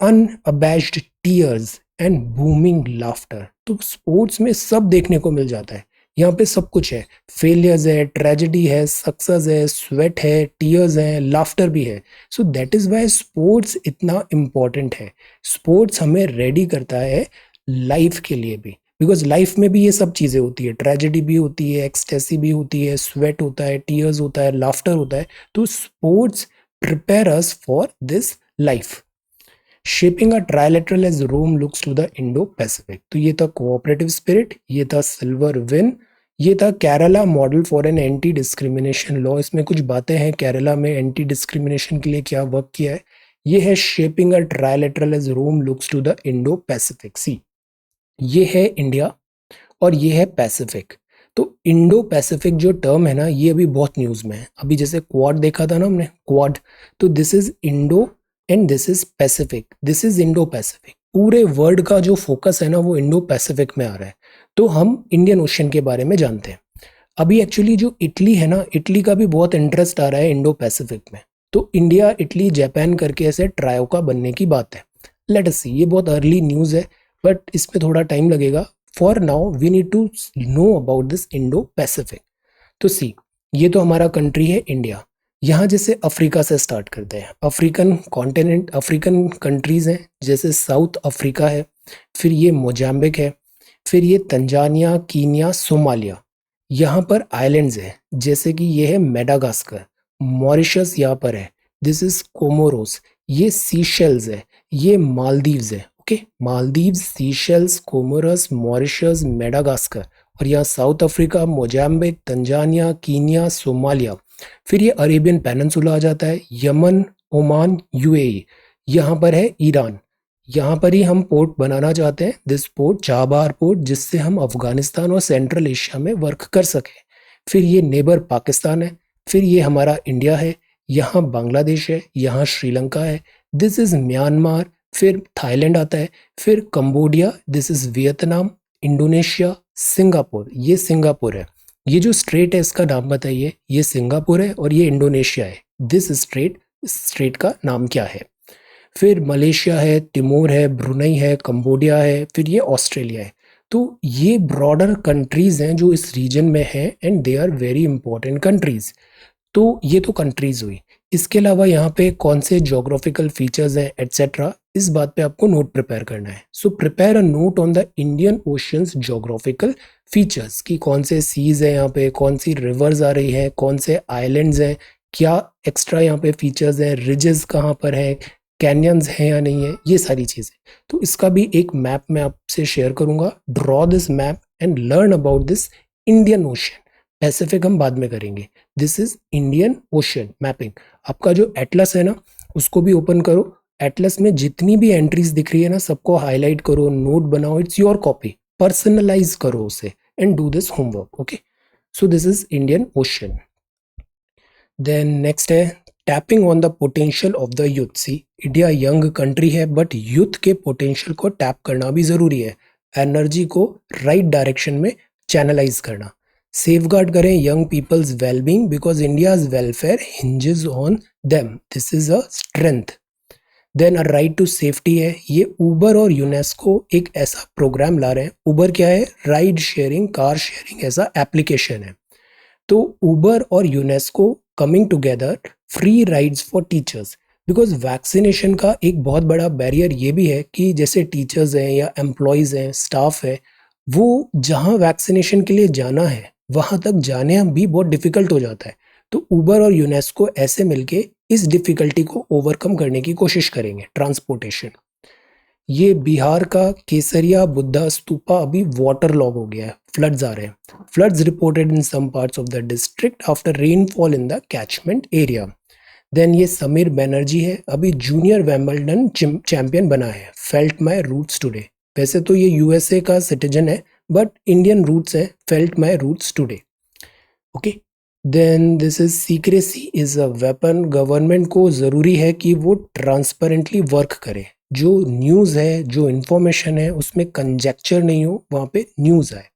unabashed tears and booming laughter. तो स्पोर्ट्स में सब देखने को मिल जाता है। यहाँ पे सब कुछ है, फेलियर्स है, ट्रेजेडी है, सक्सेस है, स्वेट है, टीयर्स है, लाफ्टर भी है। So that is why sports इतना इम्पॉर्टेंट है। स्पोर्ट्स हमें रेडी करता है लाइफ के लिए भी, बिकॉज लाइफ में भी ये सब चीज़ें होती है, ट्रेजेडी भी होती है, एक्सटेसी भी होती है, स्वेट होता है, टीयर्स होता है, लाफ्टर होता है। तो sports prepare us for this life. Shaping a trilateral as Rome looks to the Indo Pacific. तो ये था कोऑपरेटिव स्पिरिट, ये था सिल्वर विन, ये था Kerala model for an anti discrimination law. इसमें कुछ बातें हैं केरला में एंटी डिस्क्रिमिनेशन के लिए क्या वर्क किया है। ये है shaping a trilateral as Rome looks to the Indo Pacific. See, ये है इंडिया और ये है पैसिफिक। तो इंडो पैसिफिक जो टर्म है ना, ये अभी बहुत न्यूज में है। अभी जैसे क्वाड देखा था ना हमने, क्वाड, तो this is Indo and this is Pacific, this is Indo Pacific. पूरे वर्ल्ड का जो फोकस है ना वो इंडो पैसिफिक में आ रहा है। तो हम इंडियन ओशन के बारे में जानते हैं। अभी एक्चुअली जो इटली है ना, इटली का भी बहुत इंटरेस्ट आ रहा है इंडो पैसिफिक में। तो इंडिया, इटली, जापान करके ऐसे ट्रायो का बनने की बात है। लेट अस सी, ये बहुत अर्ली न्यूज़ है बट इसमें थोड़ा टाइम लगेगा। For now we need to know about this Indo Pacific. तो सी, ये तो हमारा कंट्री है इंडिया। यहाँ जैसे अफ्रीका से स्टार्ट करते हैं। अफ्रीकन कॉन्टिनेंट, अफ्रीकन कंट्रीज हैं, जैसे साउथ अफ्रीका है, फिर ये मोजाम्बिक है, फिर ये तंजानिया, कीनिया, सोमालिया। यहाँ पर आइलैंड्स हैं, जैसे कि ये है मेडागास्कर, मॉरिशस यहाँ पर है, दिस इज कोमोरोस, ये सीशेल्स है, ये मालदीव्स है। Okay, Maldives, Seychelles, Comoros, Mauritius, Madagascar, और यहाँ South Africa, Mozambique, Tanzania, Kenya, Somalia. फिर ये अरेबियन पेनिनसुला आ जाता है, यमन, ओमान, यूएई। यहाँ पर है ईरान। यहाँ पर ही हम पोर्ट बनाना चाहते हैं, दिस पोर्ट, चाबहार पोर्ट, जिससे हम अफगानिस्तान और सेंट्रल एशिया में वर्क कर सकें। फिर ये नेबर पाकिस्तान है, फिर ये हमारा इंडिया है, यहाँ बांग्लादेश है, यहाँ श्रीलंका है, दिस इज म्यांमार, फिर थाईलैंड आता है, फिर Cambodia, this is Vietnam, Indonesia, Singapore, ये सिंगापुर है। ये जो स्ट्रेट है इसका नाम बताइए, ये सिंगापुर है और ये इंडोनेशिया है। दिस स्ट्रेट का नाम क्या है? फिर मलेशिया है, तिमोर है, ब्रुनई है, कंबोडिया है, फिर ये ऑस्ट्रेलिया है। तो ये ब्रॉडर कंट्रीज हैं जो इस रीजन में हैं and they are very important countries. तो ये तो कंट्रीज हुई। इसके अलावा यहाँ पे कौन से जोग्राफिकल फीचर्स हैं एटसेट्रा, इस बात पे आपको नोट प्रिपेयर करना है। So prepare a note on the Indian oceans geographical features, कि कौन से सीज है यहाँ पे, कौन सी रिवर्स आ रही हैं, कौन से आइलैंड्स हैं, क्या एक्स्ट्रा यहाँ पे फीचर्स हैं, रिजेस कहाँ पर है, कैनियंस हैं या नहीं है, ये सारी चीज़ें। तो इसका भी एक मैप मैं आपसे शेयर करूंगा। Draw this map and learn about this Indian ocean. Pacific हम बाद में करेंगे। This is Indian ocean mapping. आपका जो एटलस है ना, उसको भी ओपन करो। एटलस में जितनी भी एंट्रीज दिख रही है ना, सबको हाईलाइट करो, नोट बनाओ, इट्स योर कॉपी, पर्सनलाइज करो उसे and do this homework. Okay, so this is Indian Ocean. Then next है tapping on the potential of the youth. See India young country है बट यूथ के potential को tap करना भी ज़रूरी है, एनर्जी को राइट डायरेक्शन में चैनलाइज करना। सेफगार्ड करें young people's wellbeing because India's welfare hinges on them, this is a strength. Then a right to safety है, ये ऊबर और यूनेस्को एक ऐसा प्रोग्राम ला रहे हैं। ऊबर क्या है? राइड शेयरिंग, कार शेयरिंग ऐसा एप्लीकेशन है। तो ऊबर और UNESCO coming together, free rides for teachers, because vaccination का एक बहुत बड़ा बैरियर ये भी है कि जैसे टीचर्स हैं या एम्प्लॉयज़ हैं, स्टाफ है, वो जहाँ वैक्सीनेशन के लिए जाना है वहाँ तक जाने भी बहुत डिफिकल्ट हो जाता है। तो ऊबर और यूनेस्को ऐसे मिलके इस डिफिकल्टी को ओवरकम करने की कोशिश करेंगे, ट्रांसपोर्टेशन। ये बिहार का केसरिया बुद्धा स्तूपा अभी वाटर लॉग हो गया है, फ्लड्स आ रहे हैं। Floods reported in some parts of the district after rainfall in the catchment area. Then ये समीर बनर्जी है, अभी जूनियर विंबलडन चैंपियन बना है, फेल्ट माई रूट्स टुडे। वैसे तो ये यूएसए का सिटीजन है बट इंडियन रूट्स है, felt my roots today. Okay, then this is secrecy is a weapon. Government को ज़रूरी है कि वो ट्रांसपेरेंटली वर्क करे, जो न्यूज़ है, जो इन्फॉर्मेशन है उसमें कंजेक्चर नहीं हो, वहाँ पे न्यूज़ आए।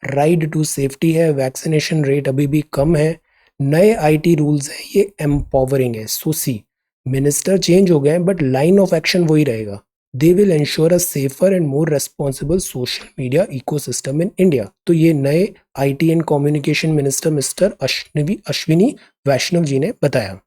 राइड टू सेफ्टी है, वैक्सीनेशन रेट अभी भी कम है। नए आईटी रूल्स हैं, ये एम्पावरिंग है। सो सी, मिनिस्टर चेंज हो गए हैं बट लाइन ऑफ एक्शन वही रहेगा। They will insure a safer and more responsible social media ecosystem in India. तो ये नए IT and communication minister mister Ashwini Vaishnaw ji ने बताया।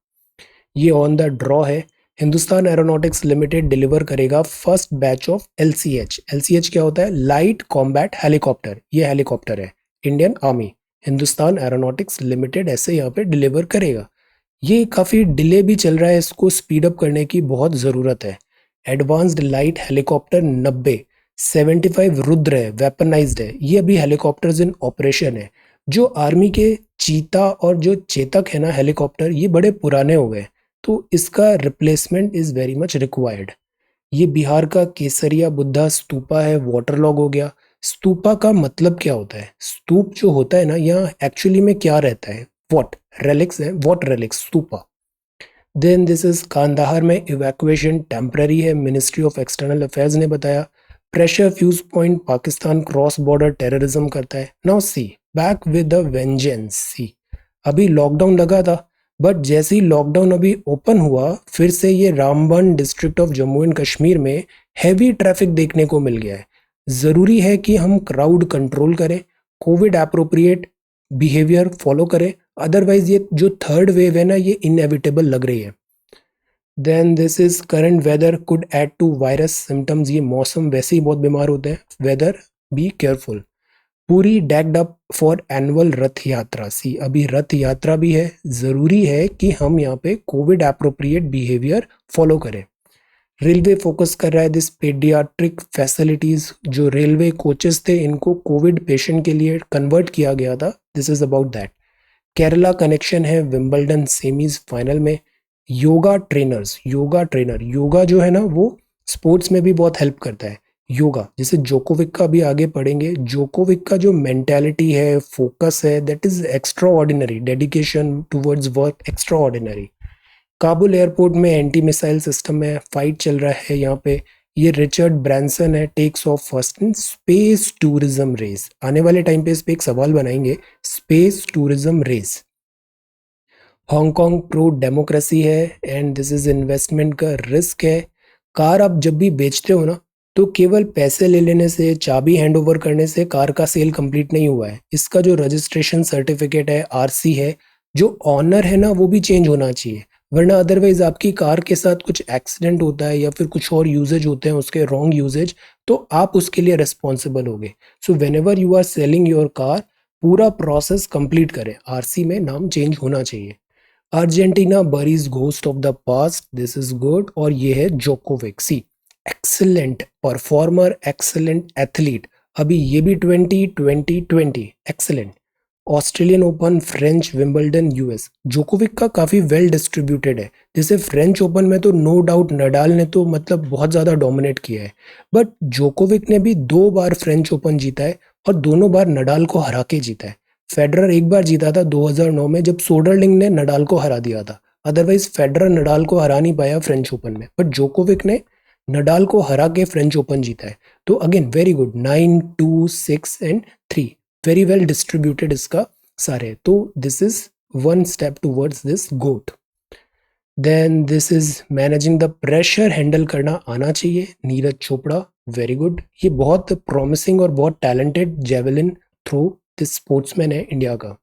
ये ऑन द ड्रॉ है। हिंदुस्तान एरोनॉटिक्स लिमिटेड डिलीवर करेगा first batch of LCH. LCH क्या होता है? Light combat helicopter. ये हेलीकॉप्टर है, Indian army Hindustan aeronautics limited ऐसे यहाँ पे डिलीवर करेगा। ये काफ़ी डिले भी चल रहा है, इसको स्पीड अप करने की बहुत ज़रूरत है। एडवांस्ड लाइट हेलीकॉप्टर 90 75 रुद्र है, वेपनाइज्ड है। ये अभी हेलीकॉप्टर्स इन ऑपरेशन है। जो आर्मी के चीता और जो चेतक है ना हेलीकॉप्टर, ये बड़े पुराने हो गए, तो इसका replacement is very much required. ये बिहार का केसरिया बुद्धा स्तूपा है, वाटर लॉग हो गया। स्तूपा का मतलब क्या होता है? स्तूप जो होता है ना, यहाँ एक्चुअली में क्या रहता है? वॉट रेलिक्स है, what relics stupa. Then this is Kandahar में इवैक्यूएशन टेम्पररी है, मिनिस्ट्री ऑफ एक्सटर्नल अफेयर्स ने बताया। Pressure fuse point Pakistan cross border terrorism करता है। Now see, back with the vengeance. See, अभी लॉकडाउन लगा था बट जैसे ही लॉकडाउन अभी ओपन हुआ, फिर से ये Ramban district of Jammu and Kashmir में हैवी ट्रैफिक देखने को मिल गया है। ज़रूरी है कि हम क्राउड कंट्रोल करें, कोविड एप्रोप्रिएट बिहेवियर फॉलो करें, अदरवाइज ये जो थर्ड वेव है ना, ये इनएविटेबल लग रही है। Then this is current weather could add to virus symptoms. ये मौसम वैसे ही बहुत बीमार होते हैं, वेदर बी केयरफुल। पूरी डैक्ड अप फॉर एनुअल रथ यात्रा। सी, अभी रथ यात्रा भी है, ज़रूरी है कि हम यहाँ पे कोविड एप्रोप्रिएट बिहेवियर फॉलो करें। रेलवे फोकस कर रहा है दिस पेडियाट्रिक फैसिलिटीज़। जो रेलवे कोचेस थे इनको कोविड पेशेंट के लिए कन्वर्ट किया गया था, this is about that. Kerala connection है विंबलडन सेमीज फाइनल में। योगा ट्रेनर्स, योगा ट्रेनर, योगा जो है ना वो स्पोर्ट्स में भी बहुत हेल्प करता है। योगा जैसे जोकोविक का भी आगे पढ़ेंगे, जोकोविक का जो मेंटालिटी है, फोकस है, that is extra ordinary, dedication towards work extra ordinary. Kabul airport में एंटी मिसाइल सिस्टम है, फाइट चल रहा है यहाँ पे। ये रिचर्ड ब्रांसन है, takes off first in space tourism race. आने वाले टाइम पे इस पे एक सवाल बनाएंगे, space tourism race. Hong Kong pro democracy है एंड दिस इज इन्वेस्टमेंट का रिस्क है। कार आप जब भी बेचते हो ना, तो केवल पैसे ले लेने से, चाबी हैंड ओवर करने से कार का सेल कंप्लीट नहीं हुआ है। इसका जो रजिस्ट्रेशन सर्टिफिकेट है, आरसी है, जो ऑनर है ना वो भी चेंज होना चाहिए, वरना अदरवाइज आपकी कार के साथ कुछ एक्सीडेंट होता है या फिर कुछ और यूजेज होते हैं उसके, रॉन्ग यूजेज, तो आप उसके लिए रिस्पॉन्सिबल होगे। So whenever you are selling your car, पूरा प्रोसेस कंप्लीट करें, आरसी में नाम चेंज होना चाहिए। Argentina buries ghost of the past, this is good. और ये है Djokovic. See, excellent performer, excellent athlete, अभी ये भी 2020 excellent. Australian open, French Wimbledon, US. Djokovic का काफ़ी वेल डिस्ट्रीब्यूटेड है। जैसे फ्रेंच ओपन में तो नो डाउट नडाल ने तो मतलब बहुत ज़्यादा डोमिनेट किया है, बट जोकोविक ने भी 2 बार फ्रेंच ओपन जीता है और दोनों बार नडाल को हरा के जीता है। फेडरर एक बार जीता था 2009 में, जब सोडरलिंग ने नडाल को हरा दिया था। अदरवाइज फेडरर नडाल को हरा नहीं पाया फ्रेंच ओपन में, बट जोकोविक ने नडाल को हरा के फ्रेंच ओपन जीता है। तो again very good, 9, 2, 6 and 3, very well distributed इसका सारे। तो this is one step towards this GOAT. Then this is managing the pressure, handle करना आना चाहिए, नीरज चोपड़ा, वेरी गुड। ये बहुत प्रॉमिसिंग और बहुत talented javelin throw this sportsman है इंडिया का।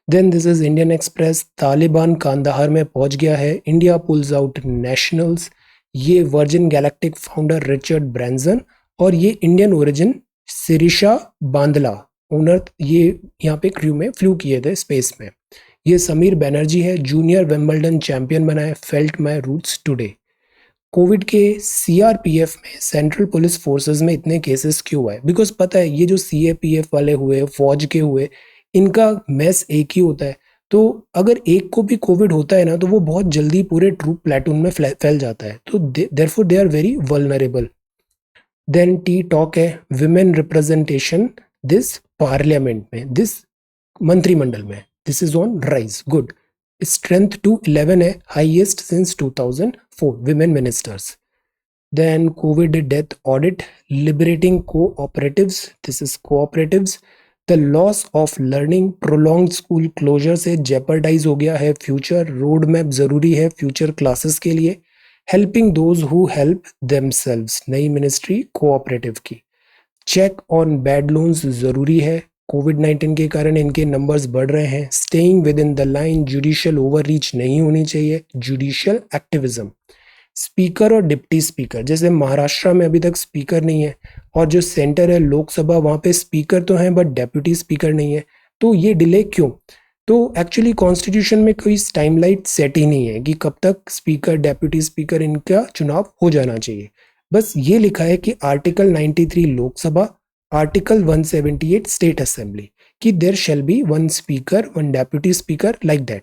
Then this is Indian Express, Taliban Kandahar में पहुंच गया है, इंडिया पुल्स आउट नेशनल्स। ये Virgin Galactic founder Richard Branson और ये Indian origin Sirisha Bandla owner, ये यहाँ पे क्रू में फ्लू किए थे स्पेस में। ये समीर बैनर्जी है, जूनियर विंबलडन चैंपियन बना है, felt my roots today. Covid के सीआरपीएफ में, सेंट्रल पुलिस फोर्सेस में इतने केसेस क्यों हुए? बिकॉज पता है ये जो सीएपीएफ वाले हुए, फौज के हुए, इनका मैस एक ही होता है। तो अगर एक को भी कोविड होता है ना, तो वो बहुत जल्दी पूरे ट्रूप प्लेटून में फैल जाता है। तो therefore they are very vulnerable. Then tea talk है, विमेन रिप्रेजेंटेशन दिस पार्लियामेंट में, दिस मंत्रिमंडल में, this is on rise, good. Strength to 11 है, highest since 2004 women ministers. Then Covid death audit, liberating cooperatives, this is cooperatives. The loss of learning, prolong school closure से jeopardize हो गया है future, road map जरूरी है future classes के लिए। Helping those who help themselves, नई ministry cooperative की। चेक ऑन बैड लोन्स जरूरी है, कोविड-19 के कारण इनके नंबर्स बढ़ रहे हैं। Staying with in the line, judicial overreach नहीं होनी चाहिए, जुडिशियल एक्टिविज्म। स्पीकर और डिप्टी स्पीकर, जैसे महाराष्ट्र में अभी तक स्पीकर नहीं है, और जो सेंटर है लोकसभा, वहाँ पे स्पीकर तो हैं बट डेप्यूटी स्पीकर नहीं है। तो ये डिले क्यों? तो एक्चुअली कॉन्स्टिट्यूशन में कोई टाइमलाइन सेट ही नहीं है कि कब तक स्पीकर, डेप्यूटी स्पीकर, इनका चुनाव हो जाना चाहिए। बस ये लिखा है कि article 93 Lok Sabha, article 178 state assembly, कि there shall be one speaker, one deputy speaker, like that.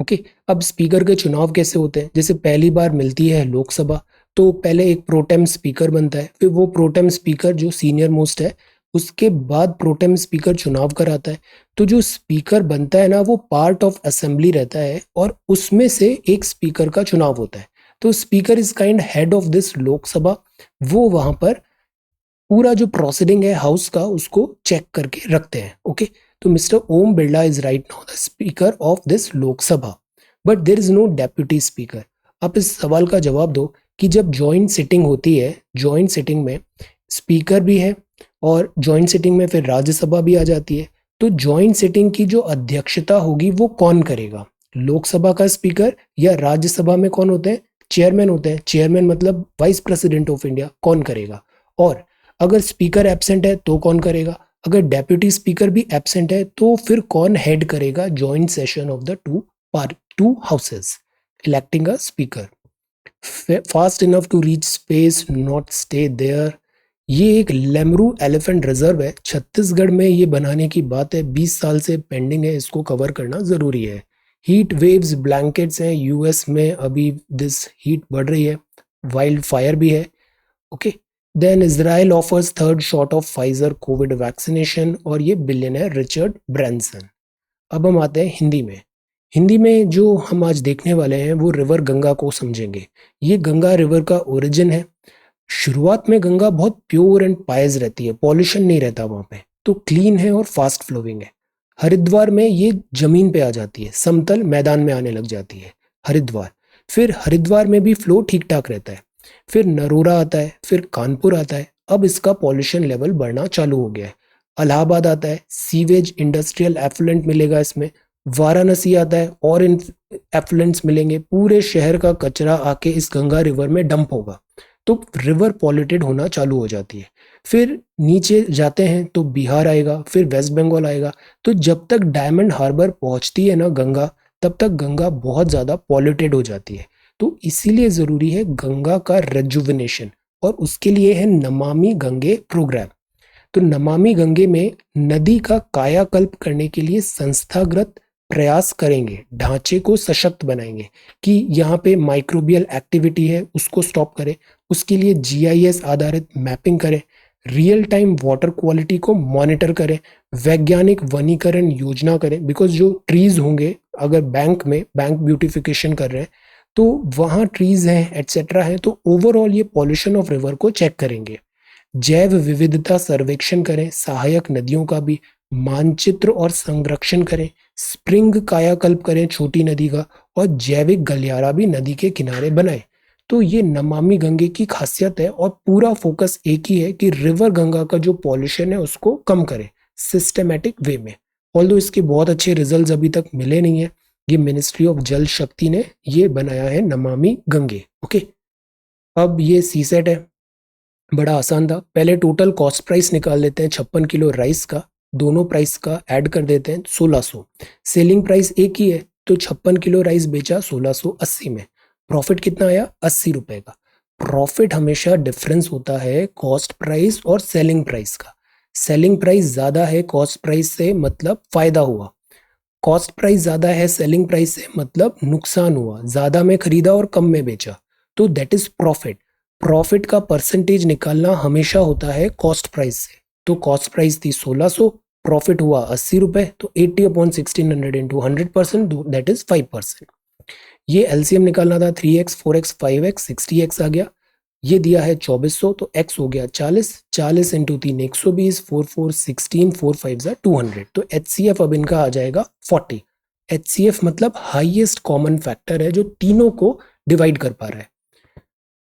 Okay, अब स्पीकर के चुनाव कैसे होते हैं? जैसे पहली बार मिलती है लोकसभा, तो पहले एक प्रोटेम स्पीकर बनता है, फिर वो प्रोटेम स्पीकर जो सीनियर मोस्ट है, उसके बाद प्रोटेम स्पीकर चुनाव कराता है। तो जो स्पीकर बनता है ना, वो पार्ट ऑफ असेंबली रहता है और उसमें से एक स्पीकर का चुनाव होता है। तो speaker is kind head of this Lok Sabha. वो वहां पर पूरा जो प्रोसीडिंग है हाउस का, उसको चेक करके रखते हैं। ओके, तो mister Om Birla is right now the speaker of this Lok Sabha, but there is no deputy speaker. आप इस सवाल का जवाब दो कि जब जॉइंट सिटिंग होती है, जॉइंट सिटिंग में स्पीकर भी है और जॉइंट सिटिंग में फिर राज्यसभा भी आ जाती है, तो जॉइंट सिटिंग की जो अध्यक्षता होगी वो कौन करेगा? लोकसभा का स्पीकर, या राज्यसभा में कौन होते हैं? चेयरमैन होते हैं। चेयरमैन मतलब वाइस प्रेसिडेंट ऑफ इंडिया, कौन करेगा? और अगर स्पीकर एब्सेंट है तो कौन करेगा? अगर डेप्यूटी स्पीकर भी एब्सेंट है तो फिर कौन हेड करेगा joint session of the two houses, electing a speaker. Fast enough to reach space, not stay there. ये एक लेमरू एलिफेंट रिजर्व है, छत्तीसगढ़ में ये बनाने की बात है, 20 साल से पेंडिंग है, इसको कवर करना जरूरी है। हीट वेव्स, ब्लैंकेट्स हैं यूएस में, अभी दिस हीट बढ़ रही है, वाइल्ड फायर भी है। Okay, then Israel offers third shot of Pfizer Covid vaccination, और ये बिलियनर रिचर्ड ब्रांसन। अब हम आते हैं हिंदी में। हिंदी में जो हम आज देखने वाले हैं वो रिवर गंगा को समझेंगे। ये गंगा रिवर का ओरिजिन है। शुरुआत में गंगा बहुत प्योर एंड पायस रहती है, पॉल्यूशन नहीं रहता वहां पे, तो क्लीन है और फास्ट फ्लोइंग है। हरिद्वार में ये जमीन पे आ जाती है, समतल मैदान में आने लग जाती है हरिद्वार। फिर हरिद्वार में भी फ्लो ठीक ठाक रहता है। फिर नरोरा आता है, फिर कानपुर आता है, अब इसका पॉल्यूशन लेवल बढ़ना चालू हो गया है। इलाहाबाद आता है, सीवेज इंडस्ट्रियल एफ्लुएंट मिलेगा इसमें। वाराणसी आता है और इन एफ्लुएंट्स मिलेंगे, पूरे शहर का कचरा आके इस गंगा रिवर में डंप होगा, तो रिवर पॉल्यूटेड होना चालू हो जाती है। फिर नीचे जाते हैं तो बिहार आएगा, फिर वेस्ट बंगाल आएगा। तो जब तक डायमंड हार्बर पहुंचती है ना गंगा, तब तक गंगा बहुत ज़्यादा पॉल्यूटेड हो जाती है। तो इसीलिए ज़रूरी है गंगा का रेजुविनेशन, और उसके लिए है नमामि गंगे प्रोग्राम। तो नमामि गंगे में नदी का कायाकल्प करने के लिए संस्थागत प्रयास करेंगे, ढांचे को सशक्त बनाएंगे कि यहाँ पे माइक्रोबियल एक्टिविटी है उसको स्टॉप करें, उसके लिए जीआईएस आधारित मैपिंग करें, रियल टाइम वाटर क्वालिटी को मॉनिटर करें, वैज्ञानिक वनीकरण योजना करें, बिकॉज जो ट्रीज होंगे, अगर बैंक ब्यूटिफिकेशन कर रहे हैं तो वहाँ ट्रीज हैं एटसेट्रा हैं, तो ओवरऑल ये पॉल्यूशन ऑफ रिवर को चेक करेंगे। जैव विविधता सर्वेक्षण करें, सहायक नदियों का भी मानचित्र और संरक्षण करें, स्प्रिंग कायाकल्प करें छोटी नदी का, और जैविक गलियारा भी नदी के किनारे बनाएं। तो ये नमामि गंगे की खासियत है और पूरा फोकस एक ही है कि रिवर गंगा का जो पॉल्यूशन है उसको कम करें सिस्टमेटिक वे में। ऑल्दो इसके बहुत अच्छे रिजल्ट्स अभी तक मिले नहीं है, ये मिनिस्ट्री ऑफ जल शक्ति ने ये बनाया है नमामि गंगे। ओके, अब ये सीसेट है, बड़ा आसान था। पहले टोटल कॉस्ट प्राइस निकाल लेते हैं 56 किलो राइस का, दोनों प्राइस का ऐड कर देते हैं 1600। सेलिंग प्राइस एक ही है तो 56 किलो राइस बेचा 1680 में। प्रॉफिट कितना आया? 80 रुपए का। प्रॉफिट हमेशा डिफरेंस होता है कॉस्ट प्राइस और सेलिंग प्राइस का। सेलिंग प्राइस ज्यादा है कॉस्ट प्राइस से मतलब फायदा हुआ, कॉस्ट प्राइस ज्यादा है सेलिंग प्राइस से मतलब नुकसान हुआ, ज्यादा में खरीदा और कम में बेचा, तो दैट इज प्रॉफिट। प्रॉफिट का परसेंटेज निकालना हमेशा होता है कॉस्ट प्राइस से। तो कॉस्ट प्राइस थी 1600, प्रॉफिट हुआ 80 रुपए, तो 80 अपॉन 1600 इंटू 100%, दैट इज 5%। ये एलसीएम निकालना था 3x 4x 5x 60x आ गया। ये दिया है 2400, तो x हो गया 40, 40 इंटू 3 120, 4 4 16, 4 5 200, तो HCF अब इनका आ जाएगा 40। HCF मतलब हाईएस्ट कॉमन फैक्टर है जो तीनों को डिवाइड कर पा रहा है।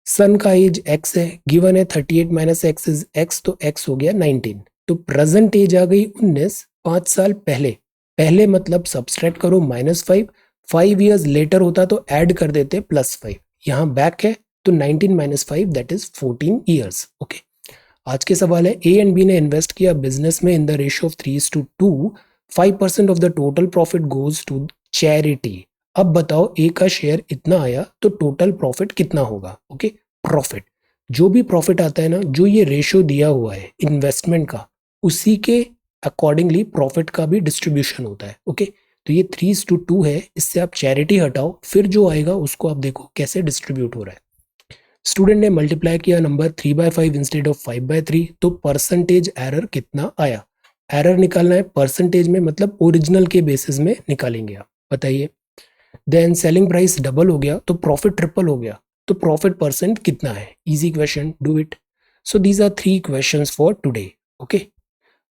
सन का एज x है, गिवन है 38 माइनस एक्स इज x, तो x हो गया 19। तो प्रेजेंट एज आ गई 19, 5 साल पहले। पहले मतलब सब्सट्रैक्ट करो -5, 5 ईयर्स लेटर होता तो ऐड कर देते +5। यहाँ बैक है तो 19 minus 5 that is 14 years. Okay, आज के सवाल है ए एंड बी ने इन्वेस्ट किया बिजनेस में in the ratio of 3:2, 5% of the total profit goes to charity. अब बताओ ए का शेयर इतना आया तो टोटल प्रॉफिट कितना होगा? ओके, प्रॉफिट, जो भी प्रॉफिट आता है ना, जो ये रेशियो दिया हुआ है इन्वेस्टमेंट का, उसी के अकॉर्डिंगली प्रॉफिट का भी डिस्ट्रीब्यूशन होता है। ओके, तो ये 3:2 है, इससे आप चैरिटी हटाओ, फिर जो आएगा उसको आप देखो कैसे डिस्ट्रीब्यूट हो रहा है। स्टूडेंट ने मल्टीप्लाई किया नंबर 3/5 इंस्टेड ऑफ 5/3, तो परसेंटेज एरर कितना आया? एरर निकालना है परसेंटेज में, मतलब ओरिजिनल के बेसिस में निकालेंगे आप, बताइए। देन सेलिंग प्राइस डबल हो गया तो प्रॉफिट ट्रिपल हो गया, तो प्रॉफिट परसेंट कितना है? Easy question, do it. So these are 3 questions for today. Okay,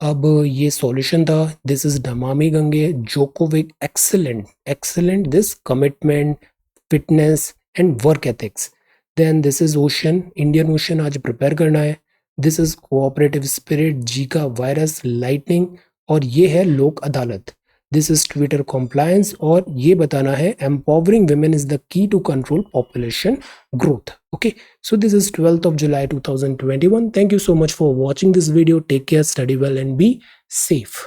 अब ये सॉल्यूशन था। This is Namami Gange, Djokovic, excellent excellent this commitment, fitness and work ethics. Then this is ocean, Indian ocean आज prepare करना है। This is cooperative spirit, Zika virus, lightning, और ये है लोक अदालत। दिस इज ट्विटर कॉम्प्लायंस, और ये बताना है empowering women is the key to control population growth. Okay, so this is 12th of July 2021. Thank you so much for watching this video. Take care, study well, and be safe.